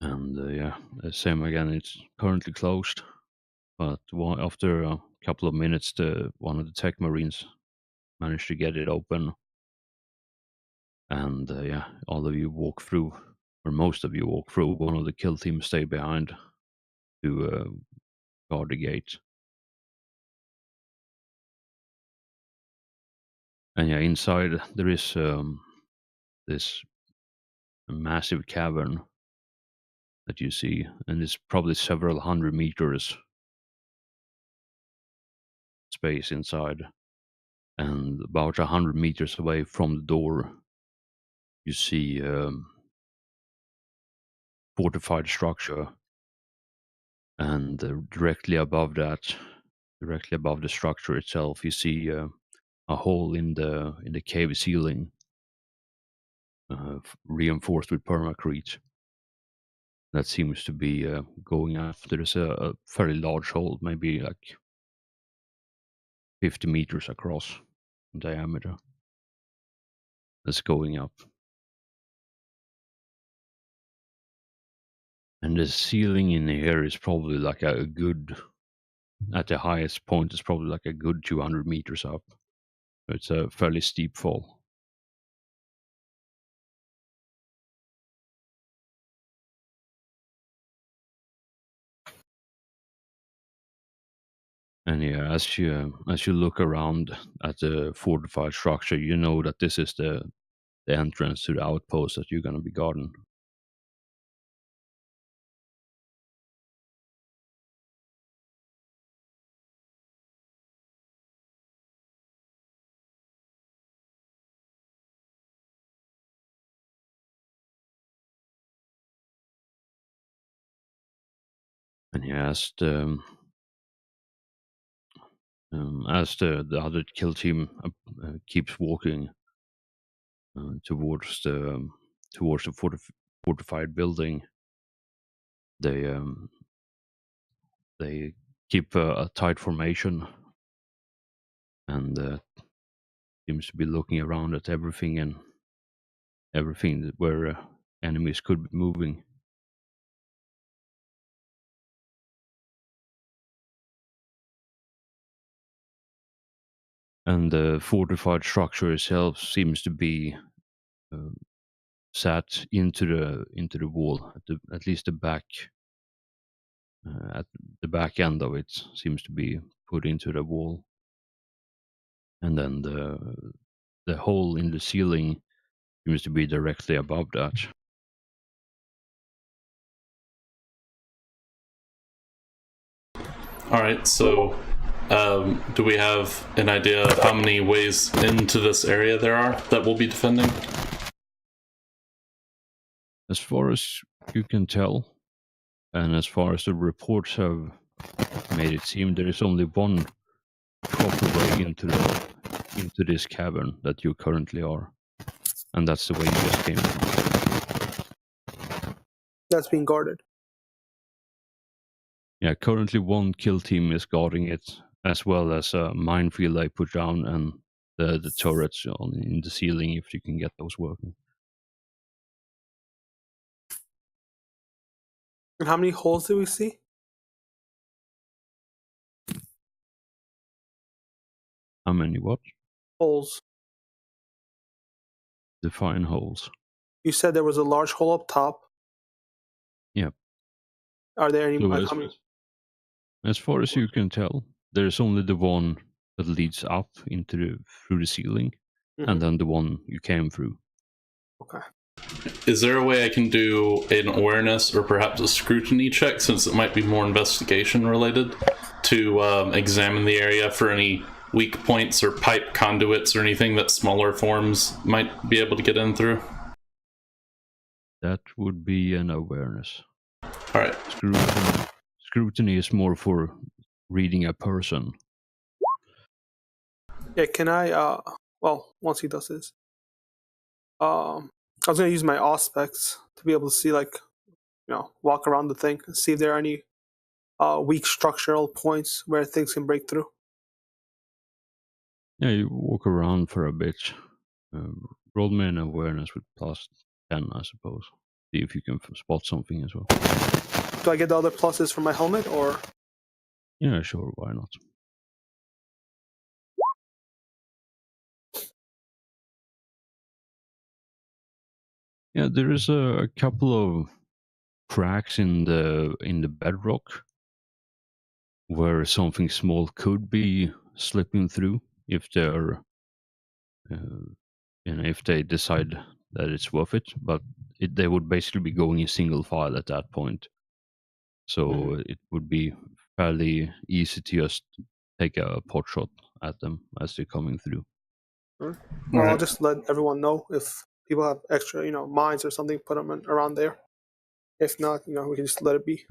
And yeah, same again. It's currently closed, but after a couple of minutes, one of the tech marines managed to get it open, and yeah, all of you walk through, or most of you walk through. One of the kill team stay behind to guard the gate. And yeah, inside there is this massive cavern that you see, and it's probably several hundred meters space inside. And about 100 meters away from the door, you see fortified structure, and directly above that, directly above the structure itself, you see a hole in the cave ceiling, reinforced with permacrete. That seems to be going after. There's a fairly large hole, maybe like 50 meters across in diameter. That's going up. And the ceiling in here is probably like a good, at the highest point, it's probably like a good 200 meters up. So it's a fairly steep fall. And yeah, as you look around at the fortified structure, you know that this is the entrance to the outpost that you're gonna be guarding. And yeah, as the other kill team keeps walking towards the fortified building, they keep a tight formation and seems to be looking around at everything and everything where enemies could be moving. And the fortified structure itself seems to be sat into the wall, at least the back. At the back end of it seems to be put into the wall, and then the hole in the ceiling seems to be directly above that. All right, so do we have an idea of how many ways into this area there are that we'll be defending? As far as you can tell, and as far as the reports have made it seem, there is only one proper way into this cavern that you currently are, and that's the way you just came from. That's being guarded. Yeah, currently one kill team is guarding it, as well as a minefield I put down and the turrets in the ceiling, if you can get those working. And how many holes do we see? How many what? Holes. Define holes. You said there was a large hole up top. Yeah. Are there any? So as far as you can tell, there's only the one that leads up through the ceiling, and then the one you came through. Okay. Is there a way I can do an awareness or perhaps a scrutiny check, since it might be more investigation related, to examine the area for any weak points or pipe conduits or anything that smaller forms might be able to get in through? That would be an awareness. All right. Scrutiny is more for reading a person. Yeah, can I, well, once he does this, I was going to use my auspex to be able to see, like, walk around the thing and see if there are any weak structural points where things can break through. Yeah, you walk around for a bit. Roll me an awareness with plus 10, I suppose. See if you can spot something as well. Do I get the other pluses from my helmet, or? Yeah, sure, why not? Yeah, there is a couple of cracks in the bedrock where something small could be slipping through if they're if they decide that it's worth it, but they would basically be going in single file at that point. So it would be fairly easy to just take a pot shot at them as they're coming through. Well, I'll just let everyone know if people have extra, mines or something, put them around there. If not, we can just let it be.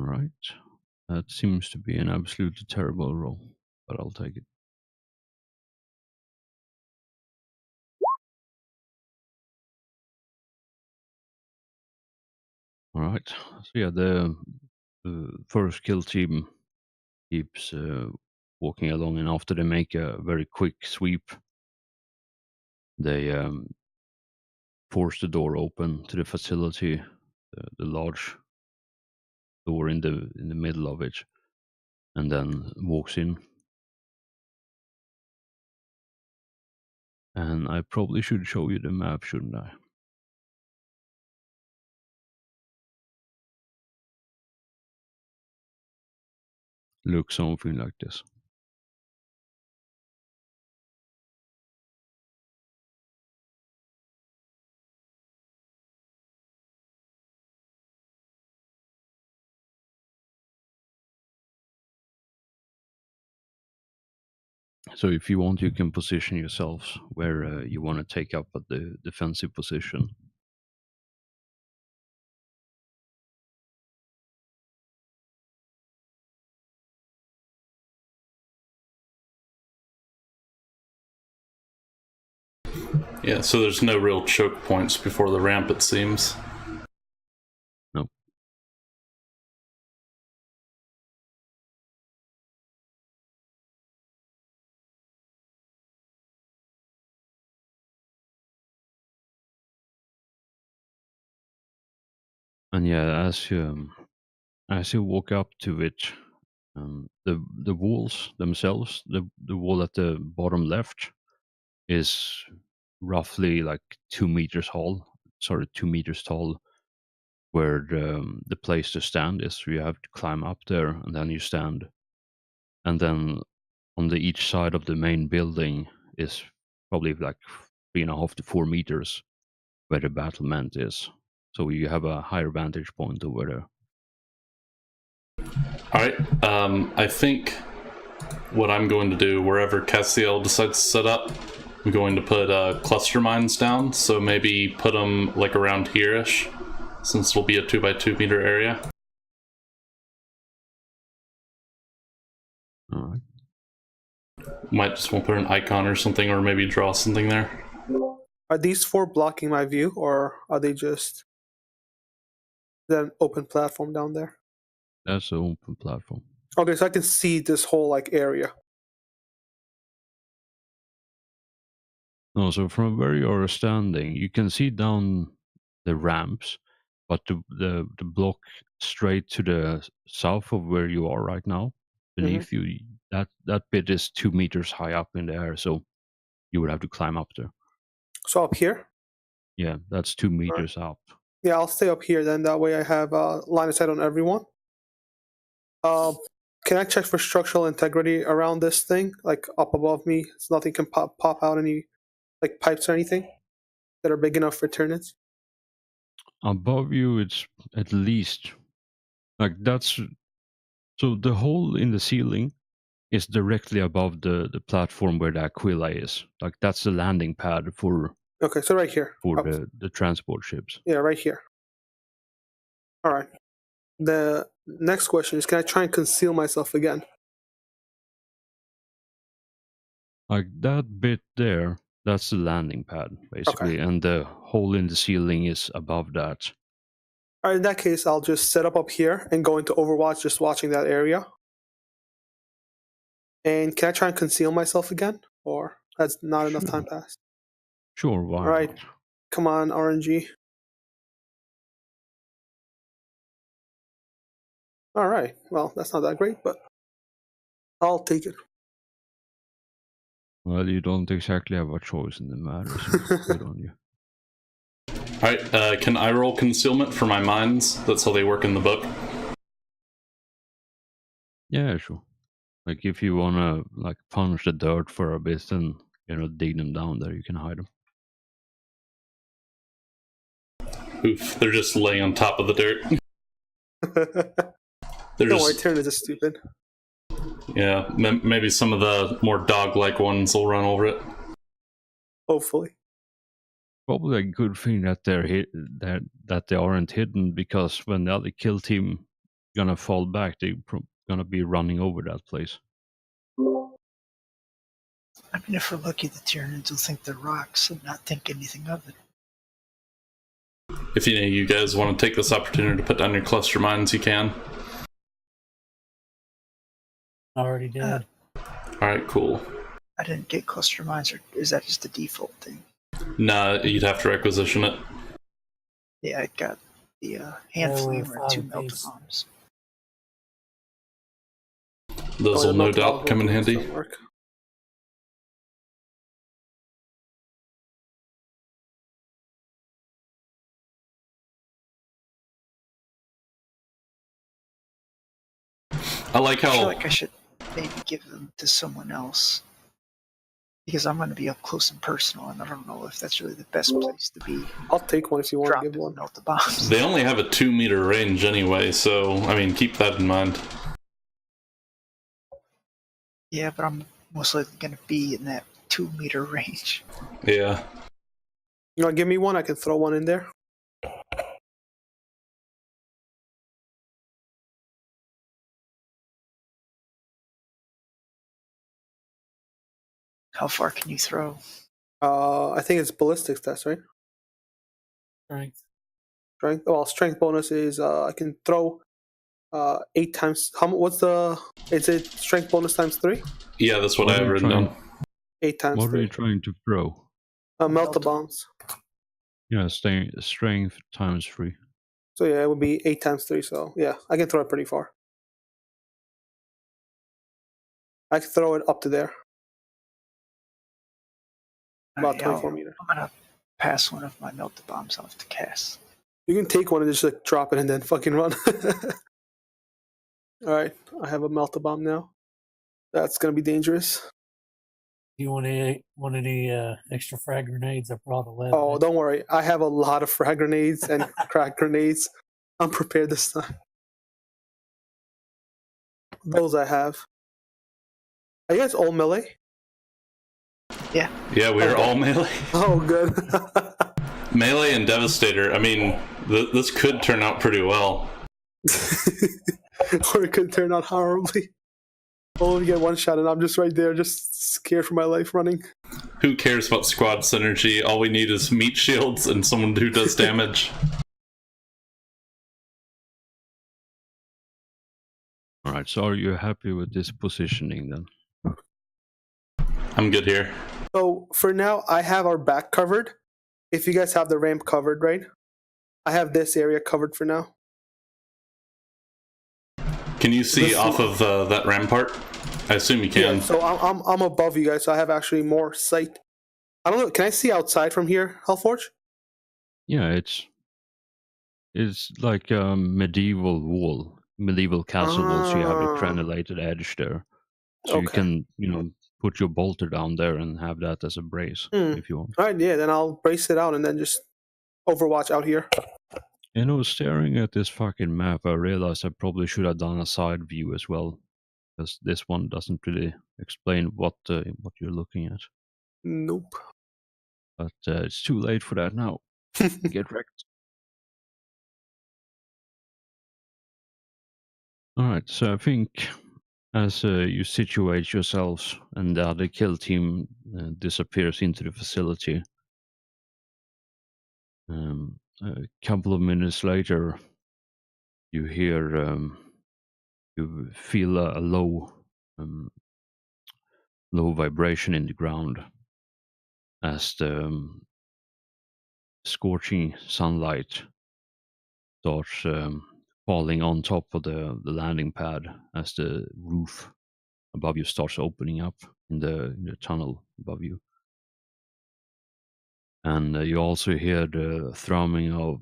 Alright. That seems to be an absolutely terrible roll, but I'll take it. Alright. So yeah, the first kill team keeps walking along, and after they make a very quick sweep, they force the door open to the facility, the large door in the middle of it, and then walks in. And I probably should show you the map, shouldn't I? Looks something like this. So if you want, you can position yourselves where you want to take up at the defensive position. Yeah, so there's no real choke points before the ramp, it seems. Nope. And yeah, as you walk up to it, the walls themselves, the wall at the bottom left is roughly like 2 meters tall. Sorry, 2 meters tall, where the place to stand is. So you have to climb up there, and then you stand. And then on the each side of the main building is probably like 3.5 to 4 meters where the battlement is. So you have a higher vantage point over there. Alright, I think what I'm going to do, wherever Castiel decides to set up, I'm going to put cluster mines down, so maybe put them like around here-ish, since it'll be a 2x2 meter area. Alright. Might just want to put an icon or something, or maybe draw something there. Are these 4 blocking my view, or are they just an open platform down there? That's an open platform. Okay, so I can see this whole like area. No, so from where you are standing, you can see down the ramps, but the block straight to the south of where you are right now, beneath you, that bit is 2 meters high up in the air, so you would have to climb up there. So up here? Yeah, that's 2 meters up. Yeah, I'll stay up here then. That way I have line of sight on everyone. Can I check for structural integrity around this thing, like up above me? So nothing can pop out any like pipes or anything that are big enough for turrets? Above you, it's at least like that's. So the hole in the ceiling is directly above the platform where the Aquila is. Like that's the landing pad for. Okay, so right here. For the transport ships. Yeah, right here. All right. The next question is, can I try and conceal myself again? Like that bit there, that's the landing pad, basically, and the hole in the ceiling is above that. All right, in that case, I'll just set up here and go into Overwatch, just watching that area. And can I try and conceal myself again? Or has not enough time passed? Sure, why All right. not? Come on, RNG. All right. Well, that's not that great, but I'll take it. Well, you don't exactly have a choice in the matter, so good on you. Alright, can I roll concealment for my mines? That's how they work in the book. Yeah, sure. Like if you wanna like punch the dirt for a bit and dig them down there, you can hide them. Oof, they're just laying on top of the dirt. Don't worry, Tyranids is stupid. Yeah, maybe some of the more dog-like ones will run over it. Hopefully. Probably a good thing that they're that they aren't hidden, because when the other kill team gonna fall back, they're gonna be running over that place. I mean, if we're lucky, the Tyranids will think they're rocks and not think anything of it. If you guys want to take this opportunity to put down your cluster mines, you can. I already did. All right, cool. I didn't get cluster mines, or is that just the default thing? Nah, you'd have to requisition it. Yeah, I got the hand There were flamer and 2 5 melter apiece. bombs. Those Oh, will the no melted doubt bombs come in won't handy. don't work. I like I feel how like I should maybe give them to someone else. Because I'm going to be up close and personal, and I don't know if that's really the best place to be. I'll take one if you want to Dropping give one. melt the bombs. they only have a 2-meter range anyway, so I mean, keep that in mind. Yeah, but I'm most likely going to be in that 2-meter range. Yeah. You want to give me one? I can throw one in there. How far can you throw? I think it's ballistics test, right? Strength. Strength. Well, strength bonus is I can throw 8 times. What's the? Is it strength bonus times 3? Yeah, that's what What I are have you written trying- down. 8 times What are 3. you trying to throw? Melt the bombs. Yeah, strength times 3. So yeah, it would be 8 times 3. So yeah, I can throw it pretty far. I can throw it up to there, about Alright, 24 meters. I'm going to pass one of my melter bombs off to Cass. You can take one and just like drop it and then fucking run. All right, I have a melter bomb now. That's gonna be dangerous. You want any extra frag grenades? I brought 11. Oh, don't worry. I have a lot of frag grenades and crack grenades. I'm prepared this time. Those I have. Are you guys all melee? Yeah. Yeah, we're Okay. all melee. Oh, good. Melee and Devastator. I mean, this could turn out pretty well. Or it could turn out horribly. Only get one shot and I'm just right there, just scared for my life running. Who cares about squad synergy? All we need is meat shields and someone who does damage. Alright, so are you happy with this positioning then? I'm good here. So for now, I have our back covered. If you guys have the ramp covered, right? I have this area covered for now. Can you see off of that rampart? I assume you can. Yeah, so I'm above you guys, so I have actually more sight. I don't know. Can I see outside from here, Hellforge? Yeah, it's like a medieval wall, medieval castle wall. So you have a Ah. granulated edge there, so you Okay. can put your bolter down there and have that as a brace if you want. All right, yeah. Then I'll brace it out and then just overwatch out here. Staring at this fucking map, I realized I probably should have done a side view as well, because this one doesn't really explain what you're looking at. Nope. But it's too late for that now. Get wrecked. All right, so I think as you situate yourselves and the other kill team disappears into the facility, a couple of minutes later, you hear, you feel a low vibration in the ground as the scorching sunlight starts falling on top of the landing pad as the roof above you starts opening up in the tunnel above you. And you also hear the thrumming of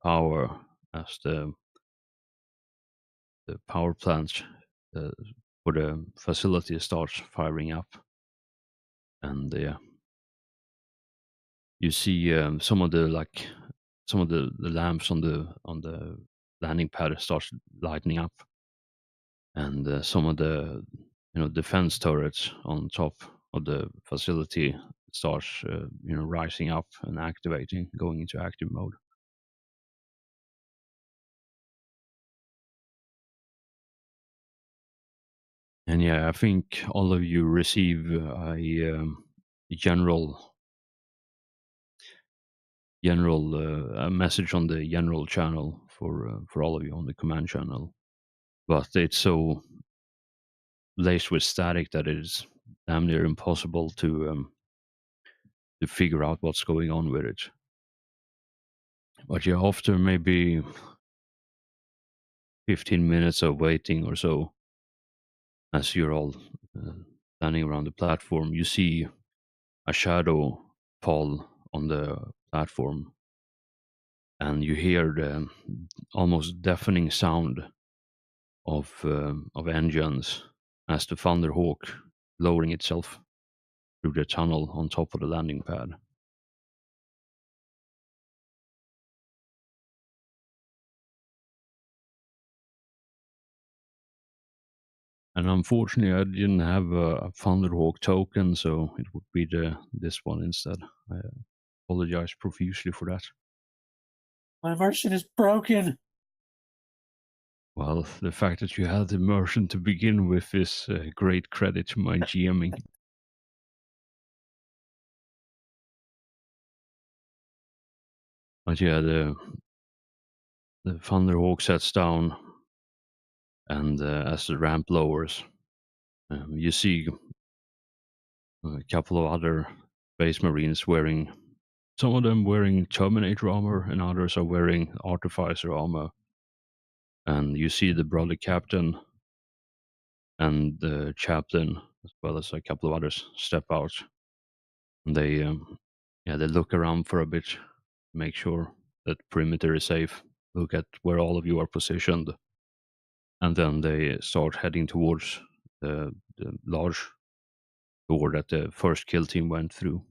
power as the power plant for the facility starts firing up. And you see some of the lamps on the landing pad starts lighting up, and some of the defense turrets on top of the facility starts rising up and activating, going into active mode. And yeah, I think all of you receive a a message on the general channel for all of you on the command channel, but it's so laced with static that it is damn near impossible to figure out what's going on with it. But yeah, after maybe 15 minutes of waiting or so, as you're all standing around the platform, you see a shadow fall on the platform, and you hear the almost deafening sound of engines as the Thunderhawk lowering itself through the tunnel on top of the landing pad. And unfortunately, I didn't have a Thunderhawk token, so it would be this one instead. I apologize profusely for that. My immersion is broken. Well, the fact that you had immersion to begin with is great credit to my GMing. But yeah, the Thunderhawk sets down, and as the ramp lowers, you see a couple of other Space Marines wearing, some of them wearing Terminator armor, and others are wearing Artificer armor. And you see the brother captain and the chaplain, as well as a couple of others, step out. And they look around for a bit, make sure that perimeter is safe, look at where all of you are positioned, and then they start heading towards the large door that the first kill team went through.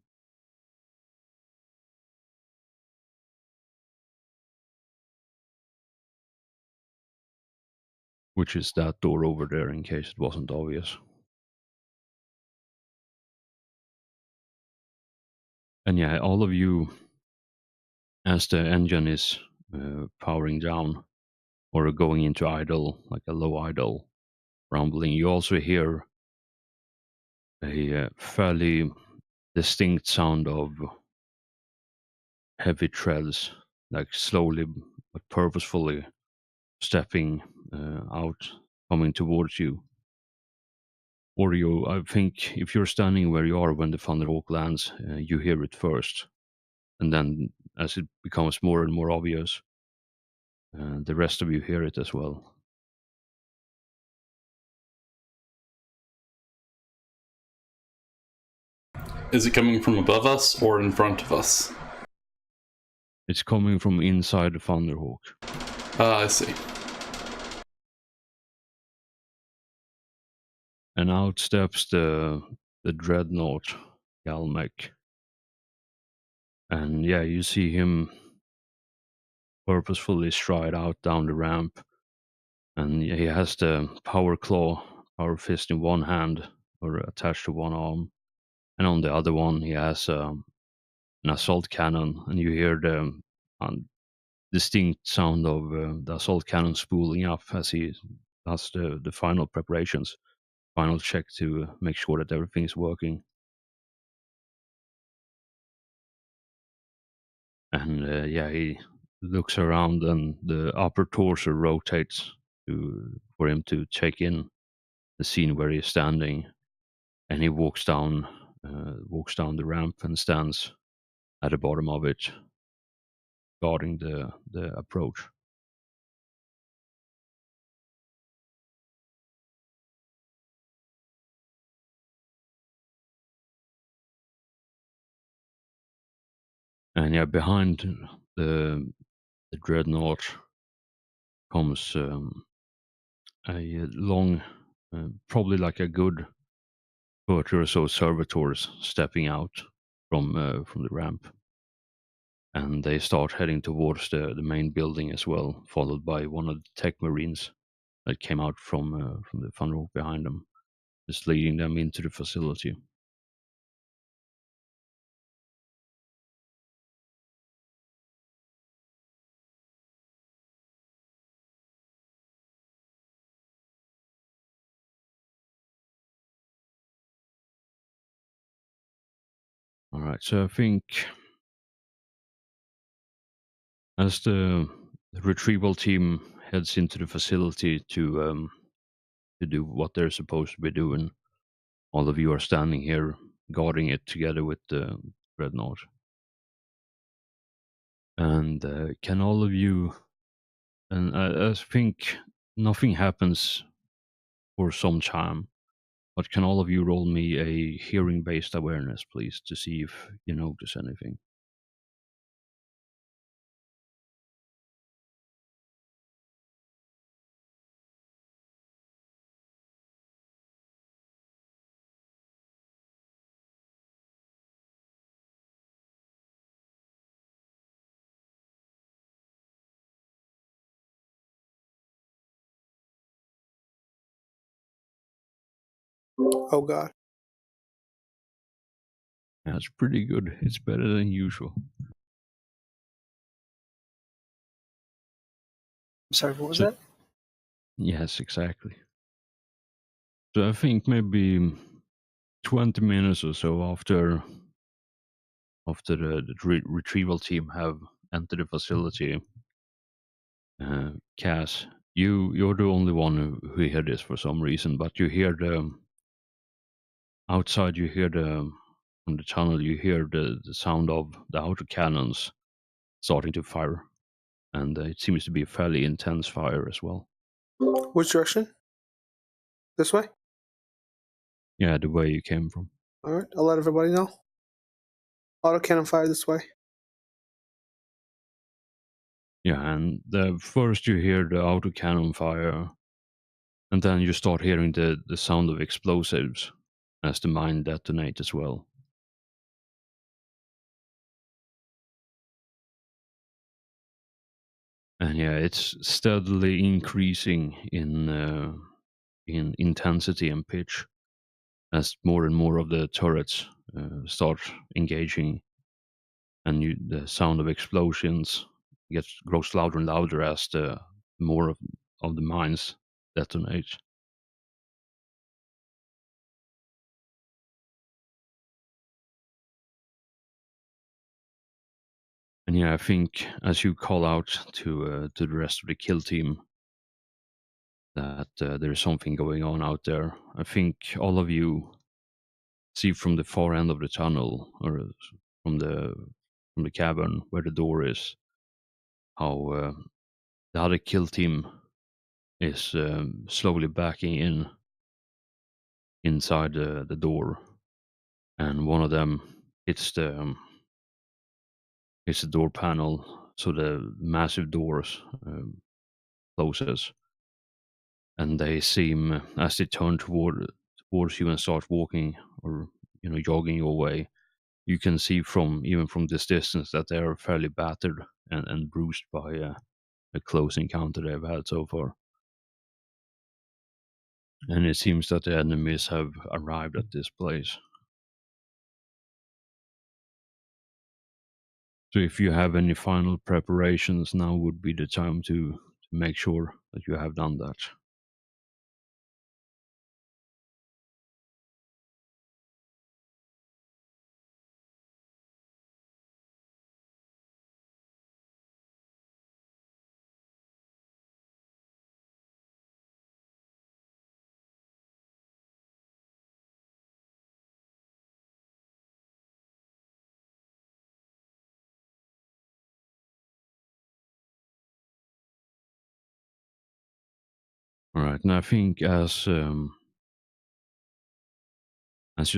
Which is that door over there, in case it wasn't obvious. And yeah, all of you, as the engine is powering down or going into idle, like a low idle rumbling, you also hear a fairly distinct sound of heavy treads, like slowly but purposefully stepping out, coming towards you. Or you, I think, if you're standing where you are when the Thunderhawk lands, you hear it first. And then as it becomes more and more obvious, the rest of you hear it as well. Is it coming from above us or in front of us? It's coming from inside the Thunderhawk. I see. And out steps the Dreadnought, Galmec. And yeah, you see him purposefully stride out down the ramp. And he has the power power fist in one hand, or attached to one arm. And on the other one, he has an assault cannon. And you hear the distinct sound of the assault cannon spooling up as he does the final preparations, final check to make sure that everything's working. And he looks around, and the upper torso rotates for him to check in the scene where he's standing. And he walks down the ramp and stands at the bottom of it, guarding the approach. And yeah, behind the Dreadnought comes a long, probably like a good 30 or so servitors stepping out from the ramp. And they start heading towards the main building as well, followed by one of the tech marines that came out from the Thunderhawk behind them, just leading them into the facility. right, so I think as the retrieval team heads into the facility to do what they're supposed to be doing, all of you are standing here guarding it together with the dreadnought. And can all of you? And I think nothing happens for some time. But can all of you roll me a hearing-based awareness, please, to see if you notice anything? Oh God. That's pretty good. It's better than usual. I'm sorry, what was So- that? Yes, exactly. So I think maybe 20 minutes or so after the retrieval team have entered the facility, Cass, you're the only one who hear this for some reason, but you hear the outside. You hear the from the tunnel. You hear the sound of the autocannons starting to fire, and it seems to be a fairly intense fire as well. Which direction? This way? Yeah, the way you came from. Alright, I'll let everybody know. Autocannon fire this way. Yeah, and first you hear the autocannon fire, and then you start hearing the sound of explosives as the mine detonates as well. And yeah, it's steadily increasing in intensity and pitch as more and more of the turrets start engaging, and the sound of explosions grows louder and louder as the more of the mines detonate. And yeah, I think as you call out to the rest of the kill team that there's something going on out there, I think all of you see from the far end of the tunnel, or from the cavern where the door is, how the other kill team is slowly backing inside the door, and one of them hits the door panel, so the massive doors closes, and they seem, as they turn towards you and start walking, or jogging your way, you can see even from this distance that they are fairly battered and bruised by a close encounter they've had so far. And it seems that the enemies have arrived at this place. So if you have any final preparations, now would be the time to make sure that you have done that. All right, and I think as you're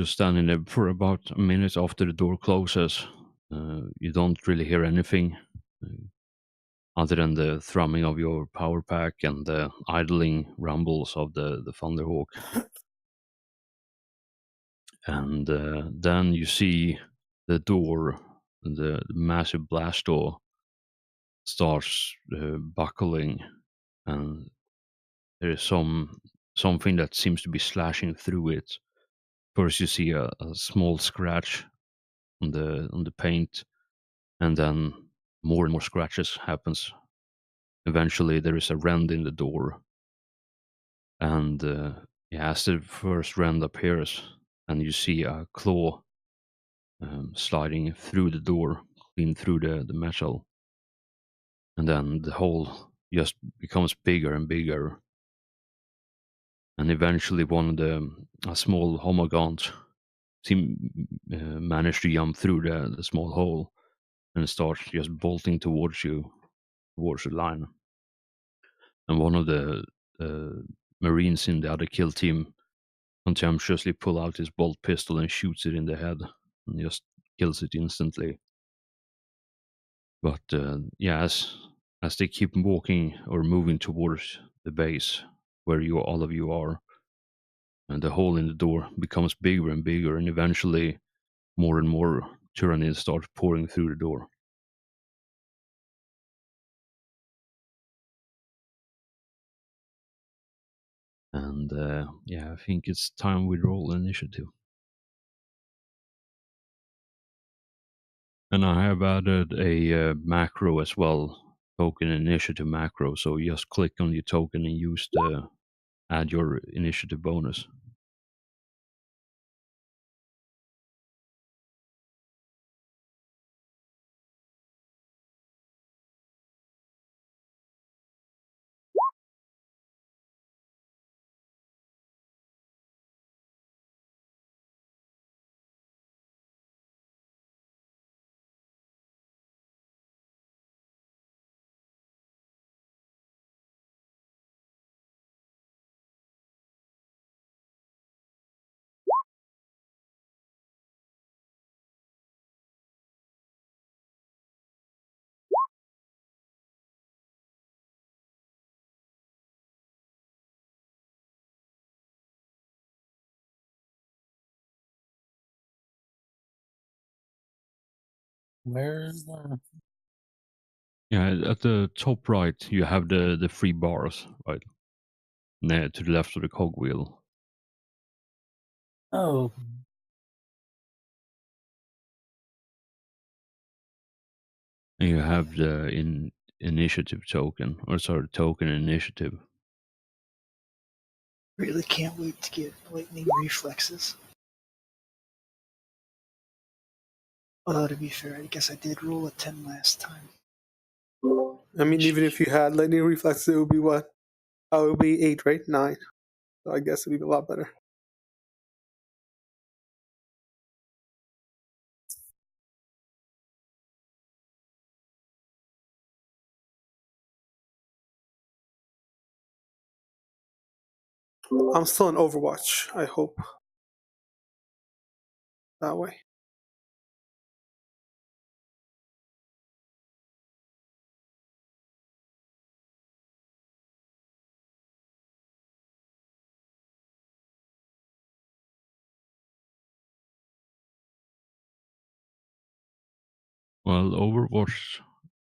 standing there for about a minute after the door closes, you don't really hear anything other than the thrumming of your power pack and the idling rumbles of the Thunderhawk. And then you see the door, the massive blast door, starts buckling, and there is something that seems to be slashing through it. First, you see a small scratch on the paint, and then more and more scratches happens. Eventually, there is a rend in the door, and yeah, as the first rend appears, and you see a claw sliding through the door, in through the metal, and then the hole just becomes bigger and bigger, and eventually a small homogant managed to jump through the small hole and starts just bolting towards you, towards the line. And one of the Marines in the other kill team contemptuously pull out his bolt pistol and shoots it in the head and just kills it instantly. But yeah, as they keep walking or moving towards the base where all of you are, and the hole in the door becomes bigger and bigger, and eventually more and more Tyranids start pouring through the door. And yeah, I think it's time we roll initiative. And I have added a macro as well, token initiative macro. So just click on your token and use the add your initiative bonus. Where's the? Yeah, at the top right, you have the three bars, right? To the left of the cogwheel. Oh, And you have the initiative token, or sorry, token initiative. Really can't wait to get lightning reflexes. Although to be fair, I guess I did roll a 10 last time. I mean, even if you had lightning reflexes, it would be what? Oh, it would be 8, right? 9. So I guess it would be a lot better. I'm still in Overwatch, I hope. That way. Well, Overwatch,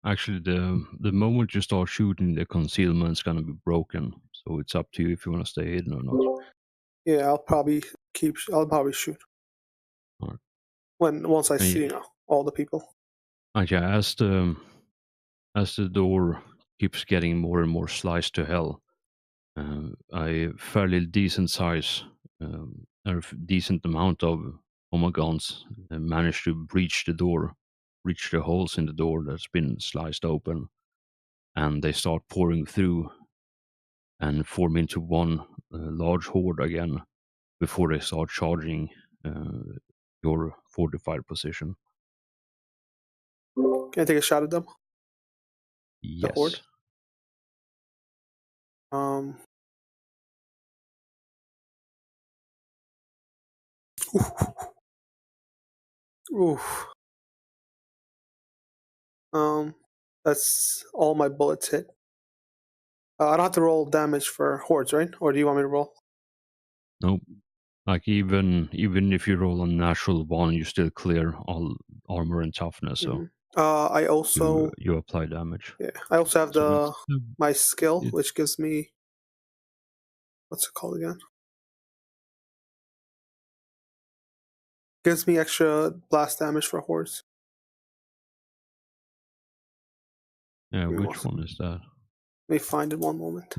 actually, the moment you start shooting, the concealment's gonna be broken. So it's up to you if you want to stay hidden or not. Yeah, I'll probably shoot. Alright. Once I And see, all the people. yeah, as the door keeps getting more and more sliced to hell, a fairly decent size, or decent amount of homogons manage to breach the door, reach the holes in the door that's been sliced open, and they start pouring through and form into one large horde again before they start charging your fortified position. Can I take a shot at them? The horde? Yes. Um. Oof. That's all my bullets hit. I don't have to roll damage for hordes, right? Or do you want me to roll? Nope. Like even if you roll a natural one, you still clear all armor and toughness. So Mhm. I also you apply damage. I also have So my skill, it, which gives me, what's it called again? Gives me extra blast damage for hordes. yeah. Give me Which one is that? Let me find it one moment.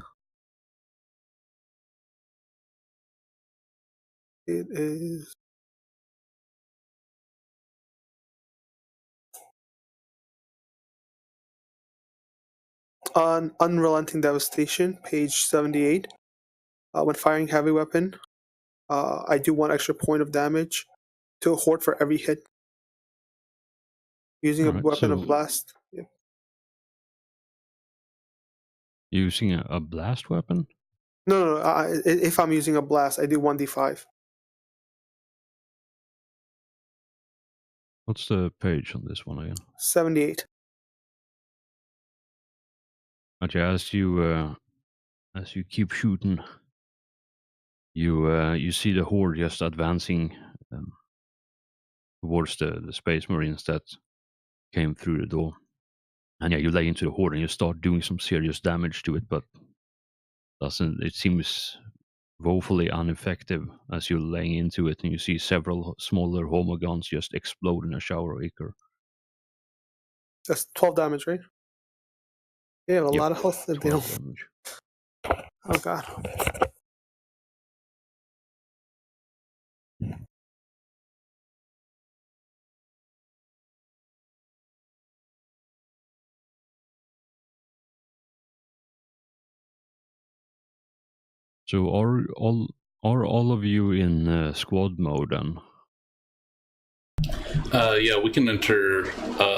It is on Unrelenting Devastation, page 78. When firing heavy weapon, I do 1 extra point of damage to a horde for every hit. Using a Alright, weapon of so- blast. Yeah. Using a blast weapon? No. If I'm using a blast, I do 1d5. What's the page on this one again? 78. Okay, as you keep shooting, you see the horde just advancing towards the Space Marines that came through the door. And yeah, you lay into the horde and you start doing some serious damage to it, but it seems woefully ineffective as you're laying into it, and you see several smaller homogons just explode in a shower of ichor. That's 12 damage, right? Yeah, a Yep, lot of health. That they 12 don't... damage. Oh, God. So are all of you in squad mode then? Yeah, we can enter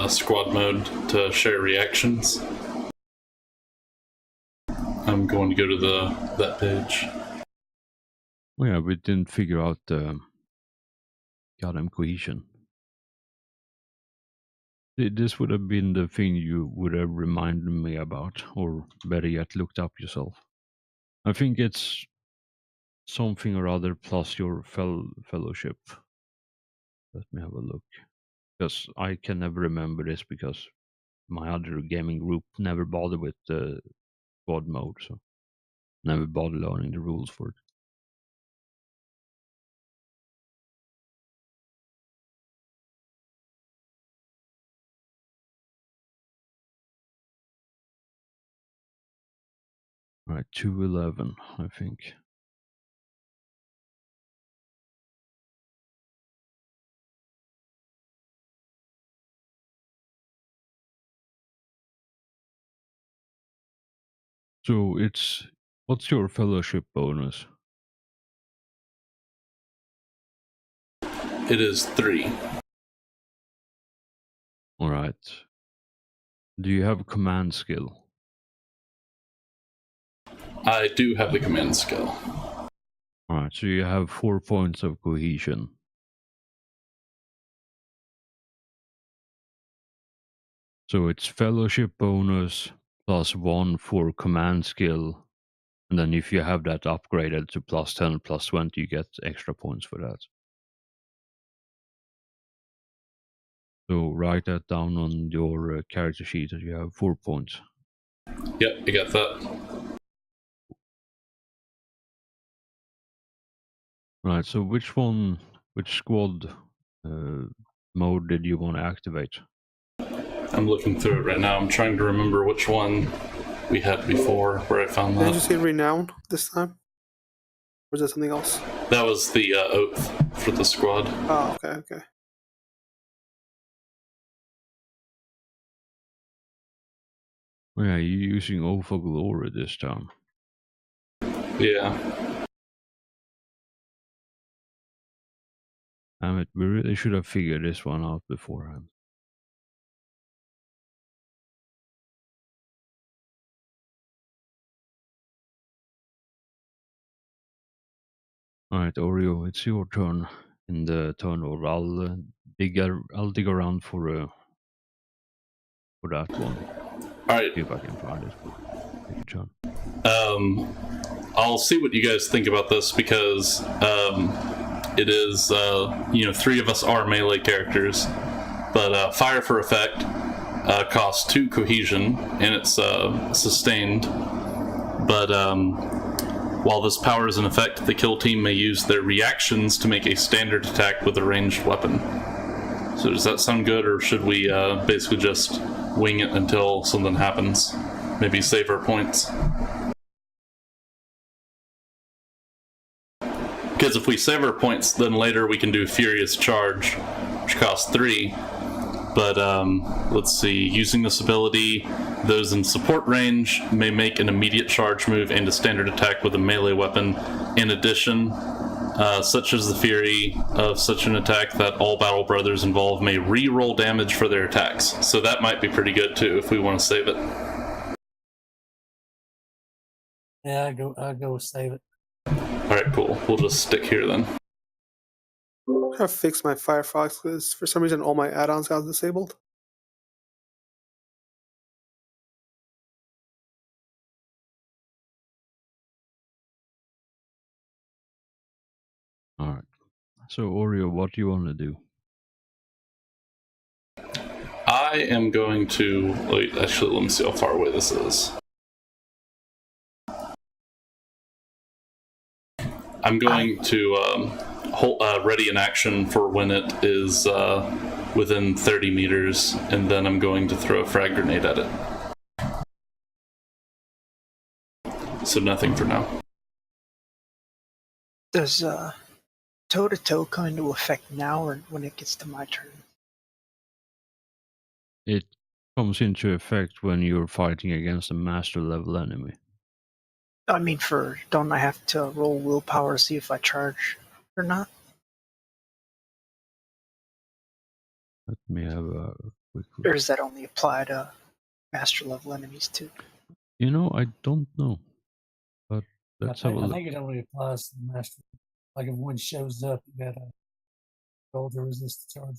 squad mode to share reactions. I'm going to go to that page. Oh yeah, we didn't figure out the goddamn cohesion. This would have been the thing you would have reminded me about, or better yet, looked up yourself. I think it's something or other plus your fellowship. Let me have a look. Because I can never remember this because my other gaming group never bothered with the squad mode, so never bothered learning the rules for it. Right, 211, I think. So what's your fellowship bonus? It is 3. Alright. Do you have command skill? I do have the command skill. Alright, so you have 4 points of cohesion. So it's fellowship bonus plus 1 for command skill. And then if you have that upgraded to plus 10, plus 20, you get extra points for that. So write that down on your character sheet that you have 4 points. Yep, I got that. Right, so which squad mode did you want to activate? I'm looking through it right now. I'm trying to remember which one we had before, where I found Did you that. say Renown this time? Or is that something else? That was the oath for the squad. Oh, okay. Oh, yeah, you're using Oath of Glory this time. Yeah. Damn it, we really should have figured this one out beforehand. Alright, Oreo, it's your turn in the turnover. I'll dig around for that one. Alright. See if I can find it. Take your turn. I'll see what you guys think about this because it is, 3 of us are melee characters, but Fire for Effect costs 2 cohesion and it's sustained. But while this power is in effect, the kill team may use their reactions to make a standard attack with a ranged weapon. So does that sound good, or should we basically just wing it until something happens? Maybe save our points? Because if we save our points, then later we can do Furious Charge, which costs 3, But let's see. Using this ability, those in support range may make an immediate charge move and a standard attack with a melee weapon. In addition, such as the fury of such an attack that all battle brothers involved may re-roll damage for their attacks. So that might be pretty good too if we want to save it. Yeah, I go save it. All right, cool. We'll just stick here then. I fixed my Firefox because for some reason all my add-ons got disabled. All right. So Oreo, what do you want to do? I am going to wait. Actually, let me see how far away this is. I'm going to hold, ready an action for when it is within 30 meters, and then I'm going to throw a frag grenade at it. So nothing for now. Does toe-to-toe come into effect now or when it gets to my turn? It comes into effect when you're fighting against a master level enemy. I mean, don't I have to roll willpower to see if I charge or not? Let me have a quick Or look. does that only apply to master level enemies too? You know, I don't know. But let's have a I look. think it only applies to the master. Like if one shows up, you gotta roll to resist the charge.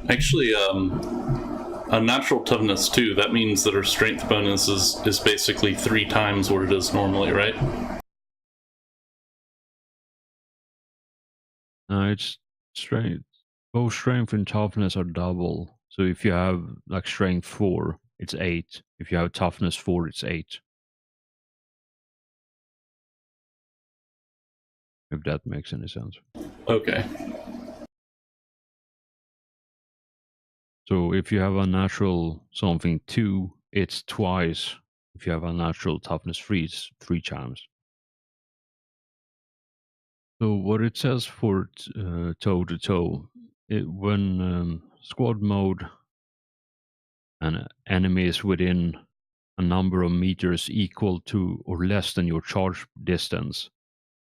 Actually, a natural toughness 2, that means that our strength bonus is basically 3 times what it is normally, right? It's strength. Both strength and toughness are double. So if you have like strength 4, it's 8. If you have toughness 4, it's 8. If that makes any sense. Okay. So if you have a natural something 2, it's twice. If you have a natural toughness 3, it's 3 times. So what it says for toe-to-toe, when squad mode, an enemy is within a number of meters equal to or less than your charge distance,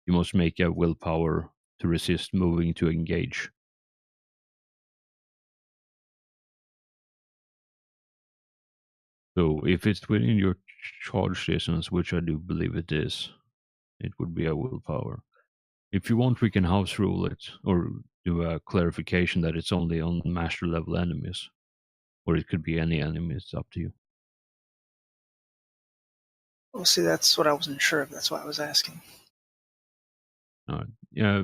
you must make a willpower to resist moving to engage. So if it's within your charge distance, which I do believe it is, it would be a willpower. If you want, we can house rule it or do a clarification that it's only on master level enemies. Or it could be any enemy, it's up to you. Well, see, that's what I wasn't sure of. That's why I was asking. Yeah,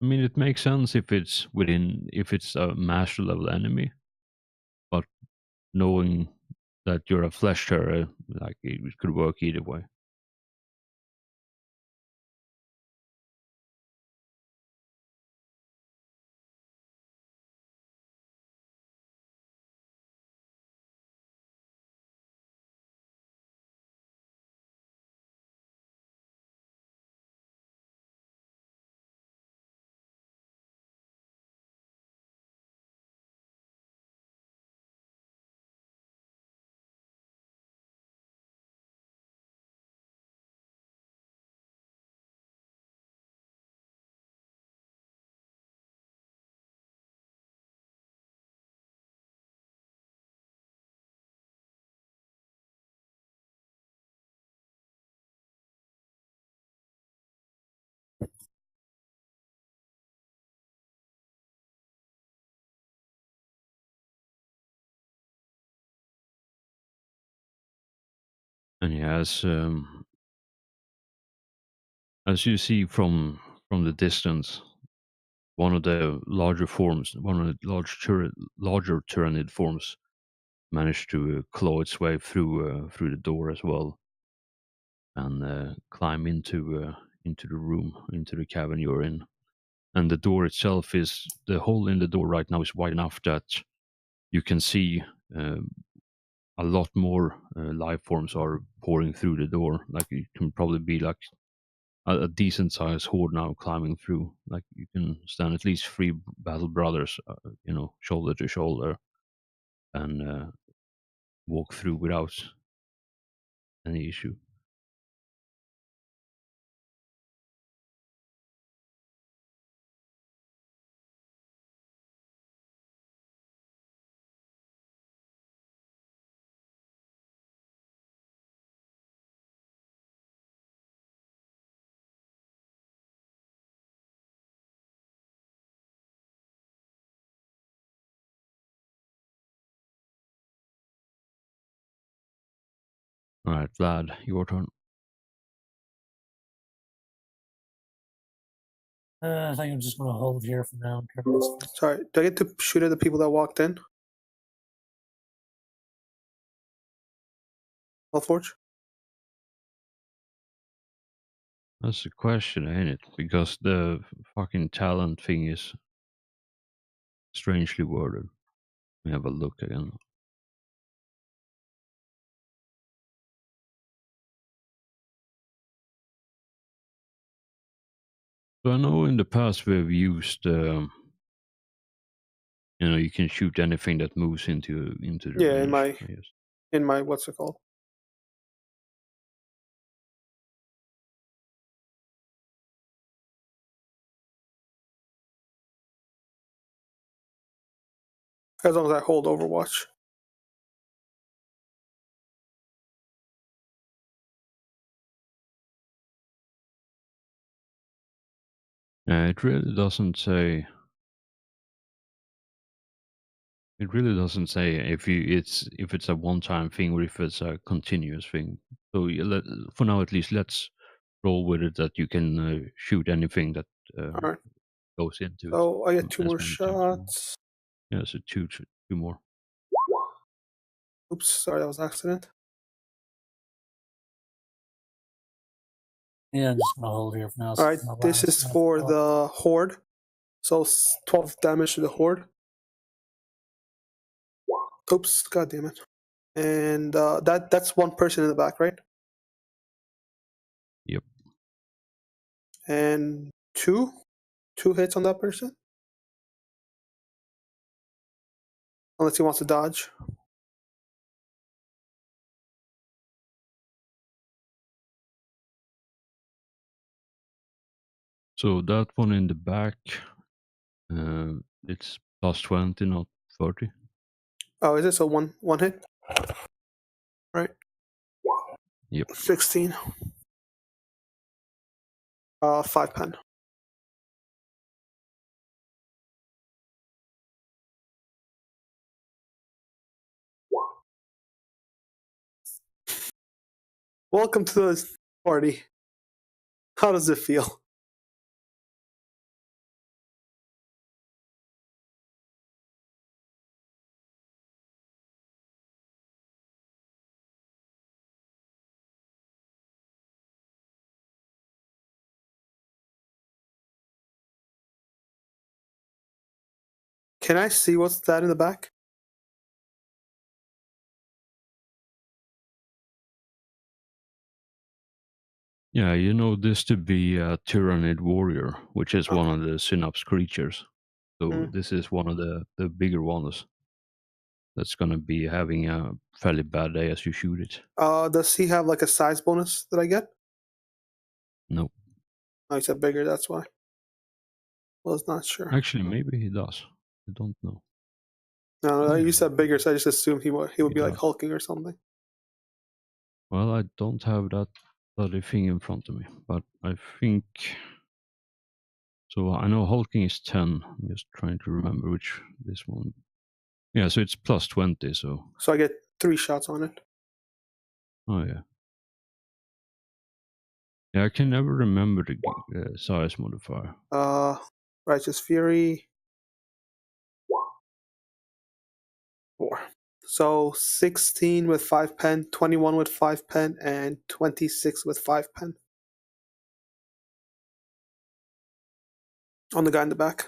I mean, it makes sense if it's a master level enemy, but knowing that you're a flesh terror, like it could work either way. And yeah, as you see from the distance, one of the larger tyrannid forms managed to claw its way through the door as well, and climb into the room, into the cabin you're in. And the door itself the hole in the door right now is wide enough that you can see a lot more life forms are pouring through the door. Like it can probably be like a decent sized horde now climbing through. Like you can stand at least 3 battle brothers, shoulder to shoulder, and walk through without any issue. All right, Vlad, your turn. I think I'm just going to hold here for now and cover this. Sorry, do I get to shoot at the people that walked in? Forge? That's the question, ain't it? Because the fucking talent thing is strangely worded. Let me have a look again. So I know in the past we've used, you can shoot anything that moves into the Yeah, range. in my what's it called? As long as I hold Overwatch. It really doesn't say. It really doesn't say if it's a one-time thing or if it's a continuous thing. So for now, at least, let's roll with it that you can shoot anything that All right. goes into it. So I get 2 as more many times as you want. shots. Yeah, so two more. Oops, sorry, that was an accident. Yeah, I'm just going to hold here for now. All right, this is for the horde. So 12 damage to the horde. Oops, god damn it. And that's one person in the back, right? Yep. And two hits on that person. Unless he wants to dodge. So that one in the back, it's plus 20, not 30. Oh, is this a one hit? Right. Yep. 16. 5 pen. Welcome to the party. How does it feel? Can I see what's that in the back? Yeah, you know this to be a Tyrannid warrior, which is one Okay. of the Synapse creatures. So this is one of the bigger ones that's gonna be having a fairly bad day as you shoot it. Does he have like a size bonus that I get? Nope. Oh, he said bigger, that's why. Was not sure. Actually, maybe he does. I don't know. No, you said bigger, so I just assumed he would He be like does. hulking or something. Well, I don't have that bloody thing in front of me, but I think so. I know hulking is 10. I'm just trying to remember which this one. Yeah, so it's plus 20. So I get 3 shots on it. oh yeah. Yeah, I can never remember the size modifier. Righteous Fury. 4. So 16 with 5 pen, 21 with 5 pen, and 26 with 5 pen. On the guy in the back.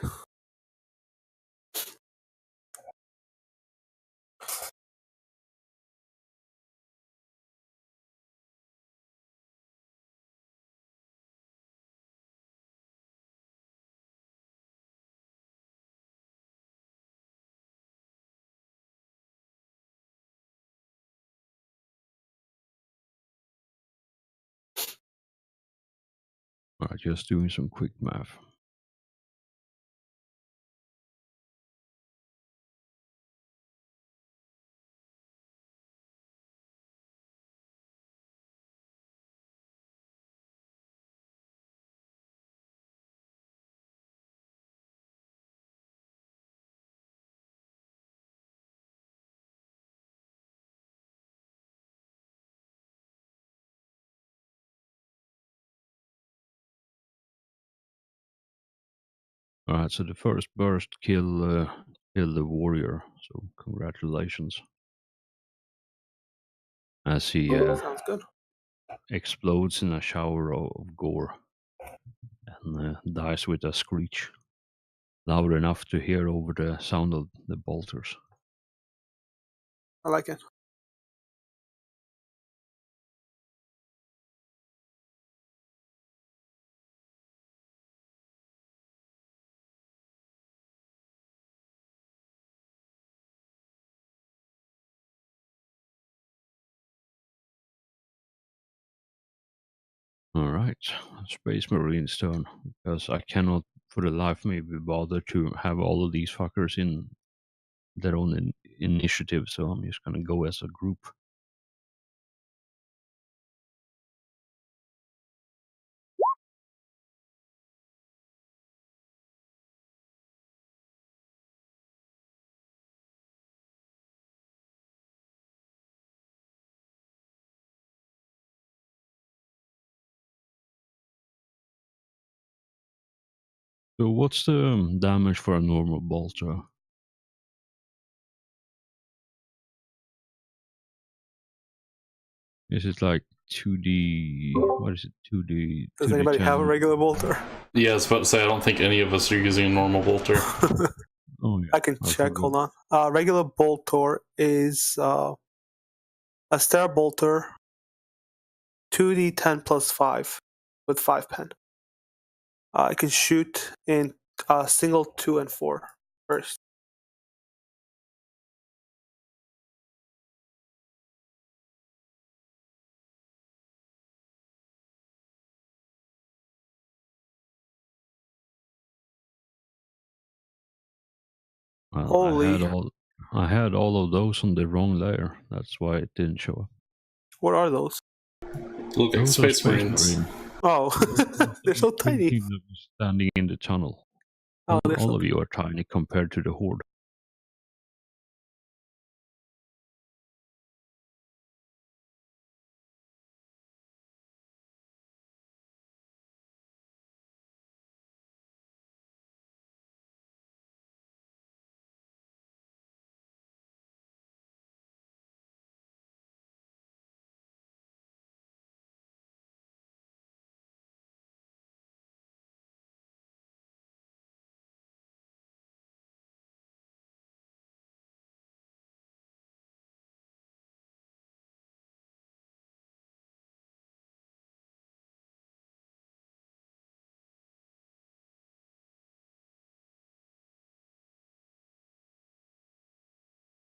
Alright, just doing some quick math. Alright, so the first burst kill the warrior. So congratulations. As he Sounds good. explodes in a shower of gore and dies with a screech loud enough to hear over the sound of the bolters. I like it. Alright, Space Marine's turn, because I cannot for the life of me be bothered to have all of these fuckers in their own initiative, so I'm just gonna go as a group. So what's the damage for a normal bolter? Is it like 2d? What is it? 2d? Does anybody have a regular bolter? Yeah, I was about to say, I don't think any of us are using a normal bolter. Oh yeah, I can check. Hold on. Regular bolter is a Star bolter, 2d10 plus 5 with 5 pen. I can shoot in single 2 and 4 first. Well, Holy. I had all of those on the wrong layer. That's why it didn't show up. What are those? Look at Those are Space Marines. Marine. Oh, they're so tiny. Thinking of standing in the tunnel. Oh, they're All so of you are tiny compared to the horde.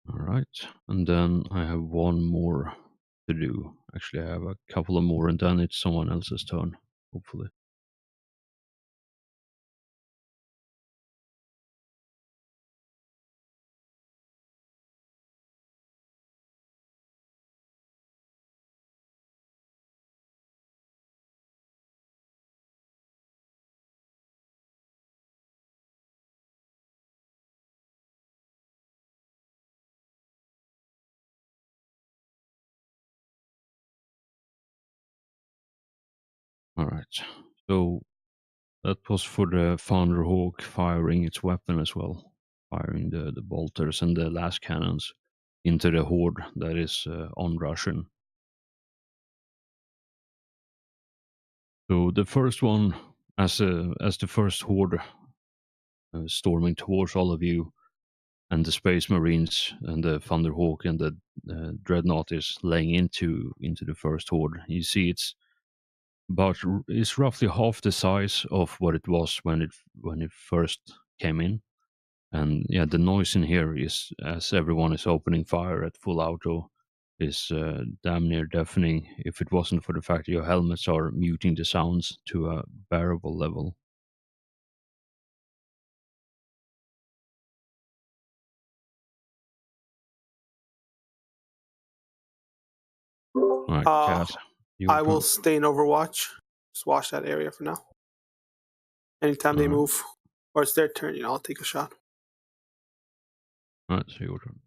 Alright, and then I have one more to do. Actually, I have a couple of more, and then it's someone else's turn, hopefully. Alright, so that was for the Founder Hawk firing its weapon as well, firing the bolters and the last cannons into the horde that is on Russian. So the first one, as the first horde storming towards all of you, and the Space Marines and the Thunderhawk and the Dreadnought is laying into the first horde. You see, it's roughly half the size of what it was when it first came in, and yeah, the noise in here is as everyone is opening fire at full auto. is damn near deafening if it wasn't for the fact that your helmets are muting the sounds to a bearable level. Alright, Cass, your I will turn. stay in Overwatch. Just watch that area for now. Anytime they Alright. move, or it's their turn, I'll take a shot. Alright, so your turn.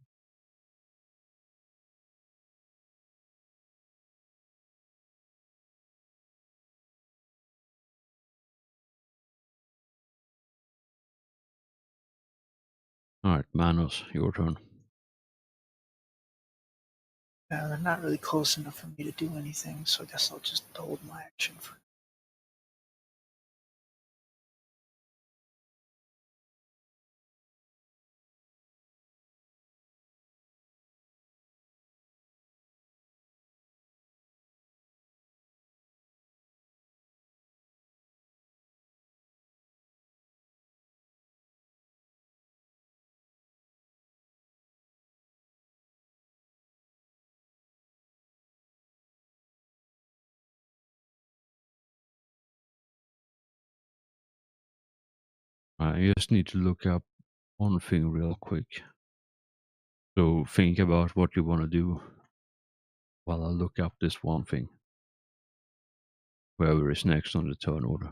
Alright, Manos, your turn. They're not really close enough for me to do anything, so I guess I'll just hold my action for. I just need to look up one thing real quick. So think about what you want to do while I look up this one thing. Whoever is next on the turn order.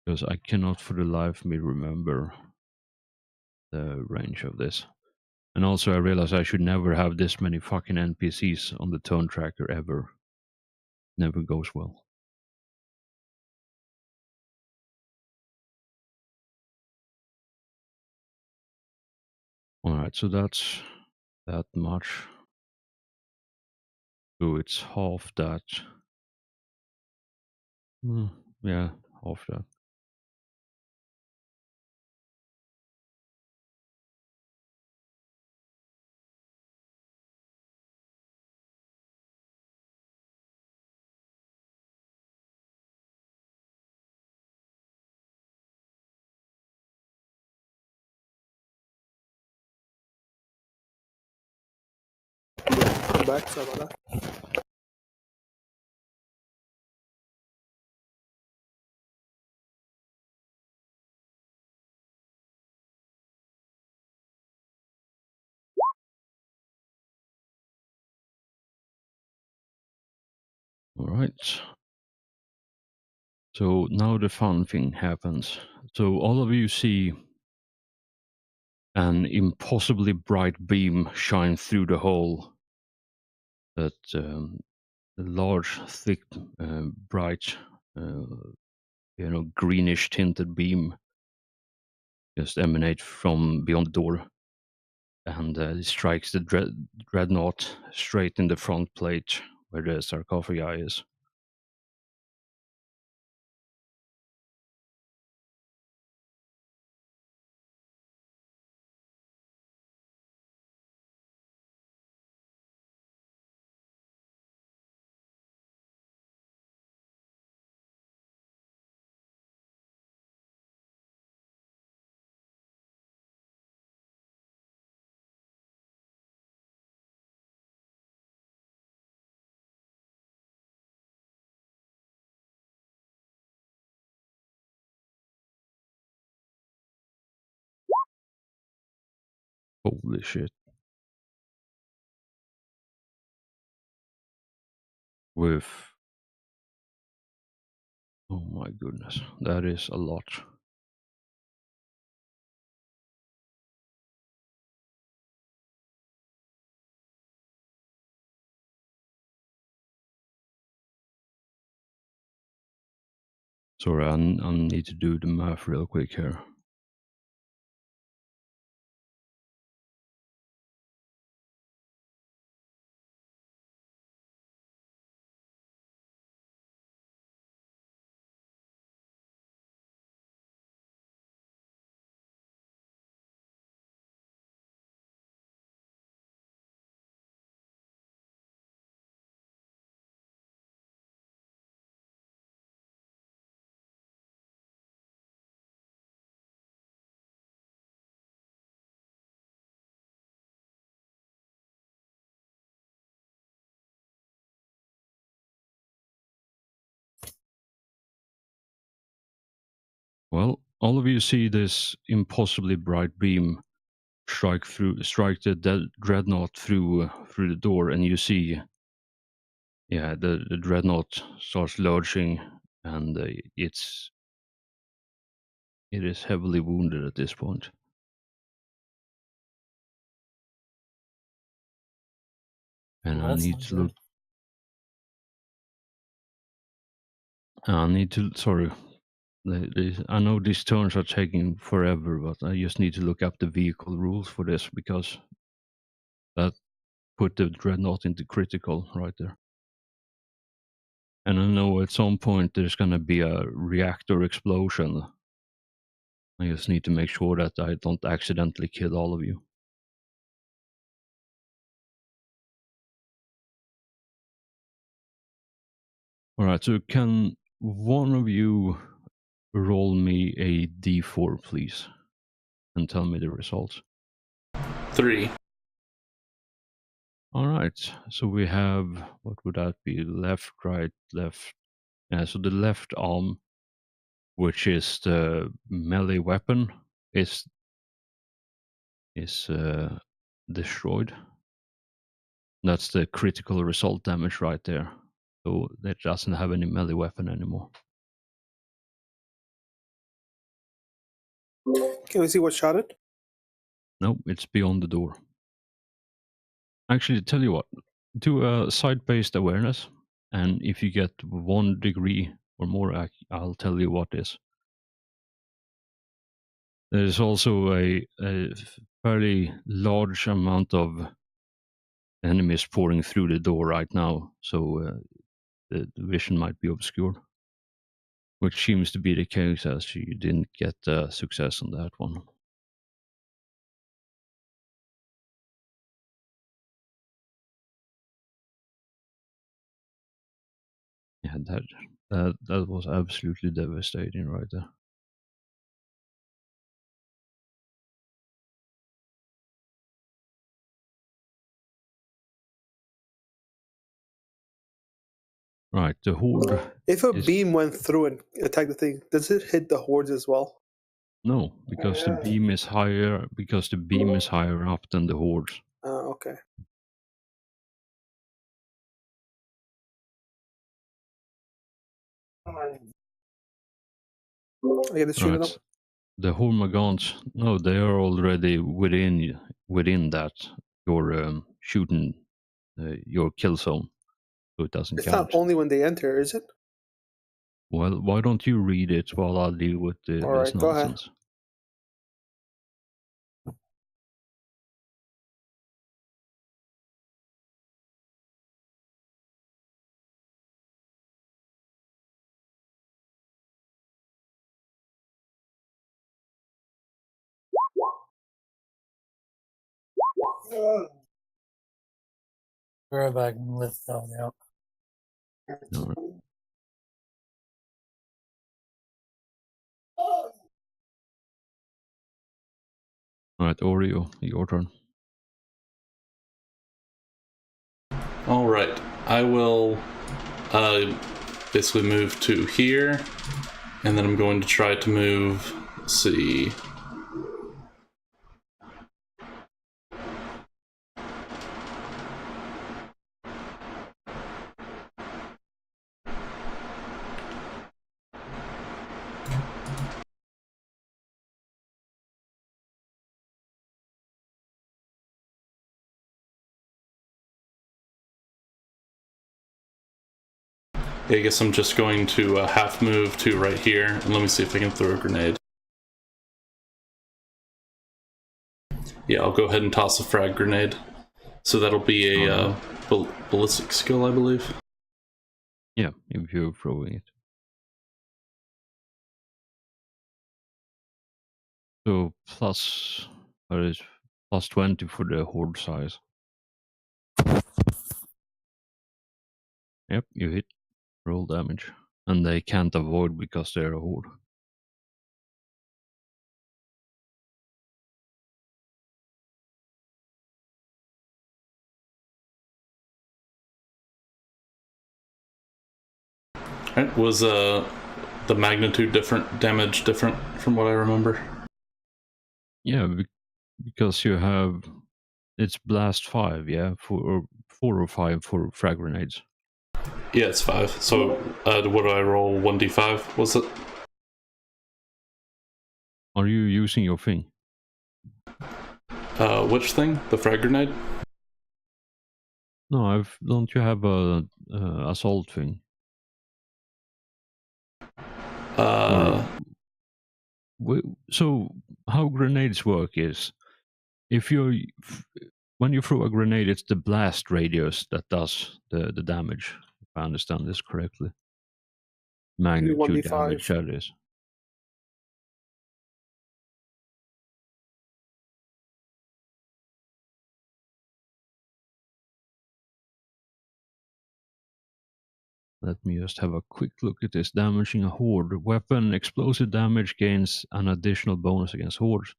Because I cannot for the life of me remember the range of this. And also I realize I should never have this many fucking NPCs on the turn tracker ever. Never goes well. Alright, so that's that much. So it's half that. Yeah, half that. I'm back. Sorry about that. Alright. So now the fun thing happens. So all of you see an impossibly bright beam shine through the hole. That large, thick, bright, greenish tinted beam just emanate from beyond the door, and it strikes the dreadnought straight in the front plate where the sarcophagi is. Holy shit. With oh my goodness, that is a lot. Sorry, I need to do the math real quick here. Well, all of you see this impossibly bright beam strike the dreadnought through the door, and you see, the dreadnought starts lurching, and it is heavily wounded at this point. And Well, I that's need not to good. look. I need to. Sorry, I know these turns are taking forever, but I just need to look up the vehicle rules for this because that put the dreadnought into critical right there. And I know at some point there's gonna be a reactor explosion. I just need to make sure that I don't accidentally kill all of you. Alright, so can one of you roll me a d4, please? And tell me the results. 3. Alright, so we have, what would that be? Left, right, left. Yeah, so the left arm, which is the melee weapon, is destroyed. That's the critical result damage right there. So it doesn't have any melee weapon anymore. Can we see what shot it? No, it's beyond the door. Actually, tell you what, do a side-based awareness, and if you get 1 degree or more, I'll tell you what is. There's also a fairly large amount of enemies pouring through the door right now, so the vision might be obscured. Which seems to be the case, as you didn't get success on that one. Yeah, that was absolutely devastating right there. Right, the horde. If a beam went through and attacked the thing, does it hit the hordes as well? No, because the beam is higher. Because the beam is higher up than the hordes. Okay. I get to shoot them. The Hormagaunts, no, they are already within that you're shooting your kill zone, so it doesn't It's count. not only when they enter, is it? Well, why don't you read it while I deal with this Alright, go ahead. nonsense? Grab back and lift the dog out. All right, Oreo, your turn. All right, I will basically move to here, and then I'm going to try to move. Let's see. I guess I'm just going to half move to right here, and let me see if I can throw a grenade. Yeah, I'll go ahead and toss a frag grenade. So that'll be a ballistic skill, I believe. Yeah, if you're throwing it. So plus 20 for the horde size. Yep, you hit. Roll damage. And they can't avoid because they're a horde. Alright, was the magnitude different, damage different from what I remember? Yeah, because you have it's blast 5, yeah, 4 or 5 for frag grenades. Yeah, it's 5. So what do I roll? 1d5, was it? Are you using your thing? Which thing? The frag grenade? No, don't you have a assault thing? So how grenades work is if when you throw a grenade, it's the blast radius that does the damage. If I understand this correctly, magnitude 1d5. damage that is. Let me just have a quick look at this. Damaging a horde. Weapon explosive damage gains an additional bonus against hordes.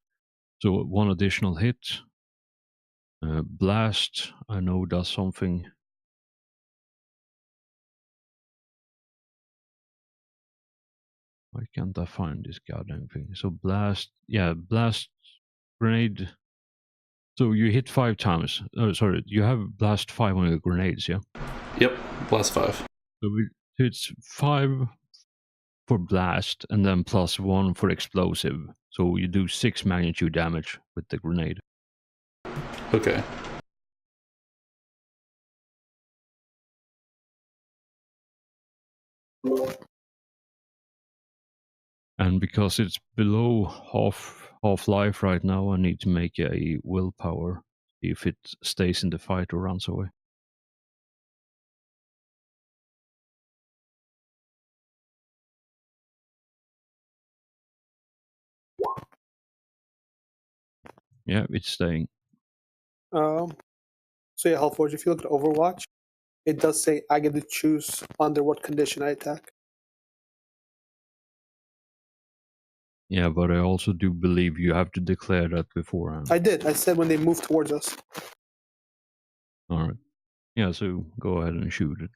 So 1 additional hit. Blast, I know does something. Why can't I find this goddamn thing? So blast, yeah, blast grenade. So you hit 5 times. Oh, sorry, you have blast 5 on your grenades, yeah? Yep, blast 5. So it's 5 for blast and then plus 1 for explosive. So you do 6 magnitude damage with the grenade. Okay. And because it's below half life right now, I need to make a willpower if it stays in the fight or runs away. Yeah, it's staying. So yeah, Hellforge, if you look at Overwatch, it does say I get to choose under what condition I attack. Yeah, but I also do believe you have to declare that beforehand. I did. I said when they move towards us. All right. Yeah, so go ahead and shoot it.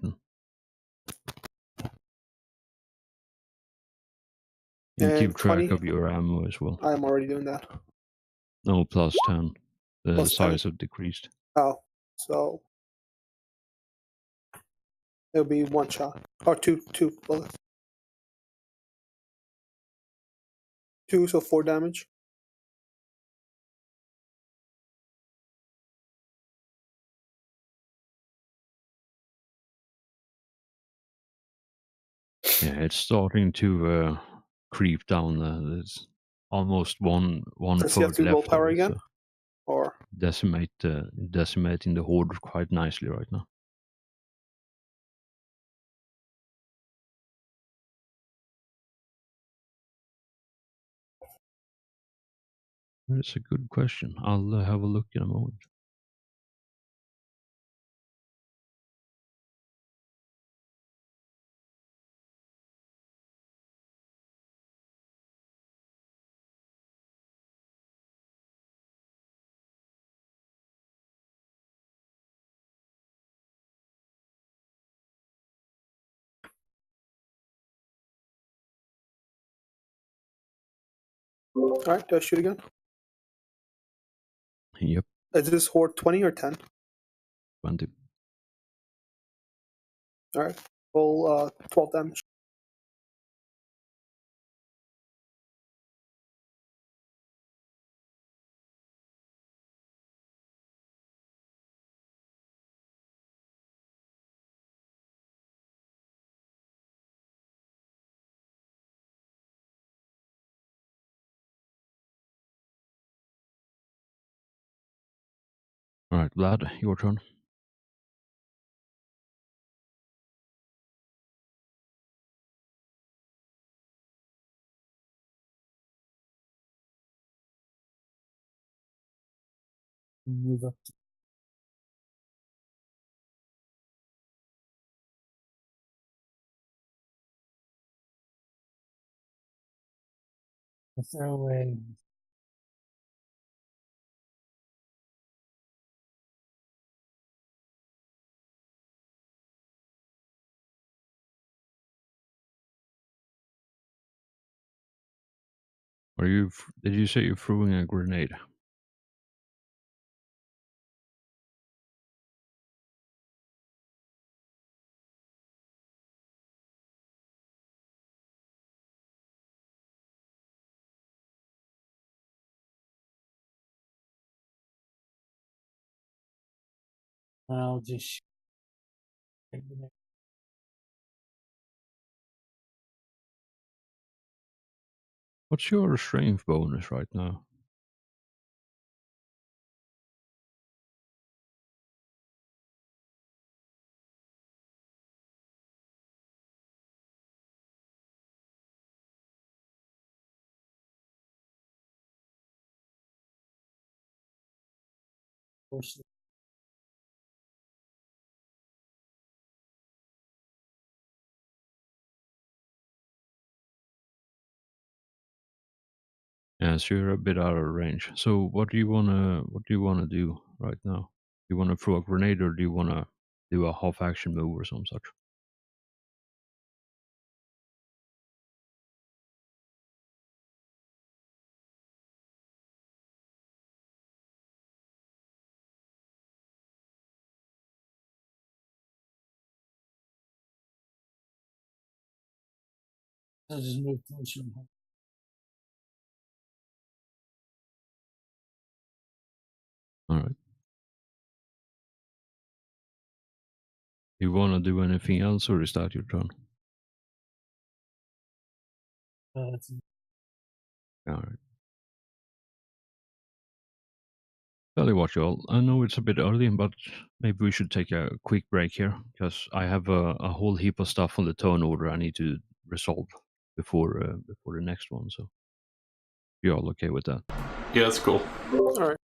And keep And track 20. of your ammo as well. I'm already doing that. No, plus 10. The Plus 10. size have decreased. Oh, so it'll be 1 shot or two bullets. 2, so 4 damage. Yeah, it's starting to creep down. There's almost one Does he have third to left. willpower Of it, again? so Or decimating the horde quite nicely right now. That's a good question. I'll have a look in a moment. alright, do I shoot again? Yep, Is this horde 20 or 10? 20. Alright. Roll 12 damage. All right, Vlad, your turn. Move up. Throw away. Did you say you're throwing a grenade? I'll just shoot the grenade. What's your strength bonus right now? Push Yeah, so you're a bit out of range. So what do you wanna do right now? Do you wanna throw a grenade or do you wanna do a half action move or some such? I'll just move closer and Alright. You wanna do anything else or is that your turn? it's Alright. Tell you what, y'all. I know it's a bit early, but maybe we should take a quick break here because I have a whole heap of stuff on the turn order I need to resolve before the next one. So, you all okay with that? Yeah, that's cool. All right.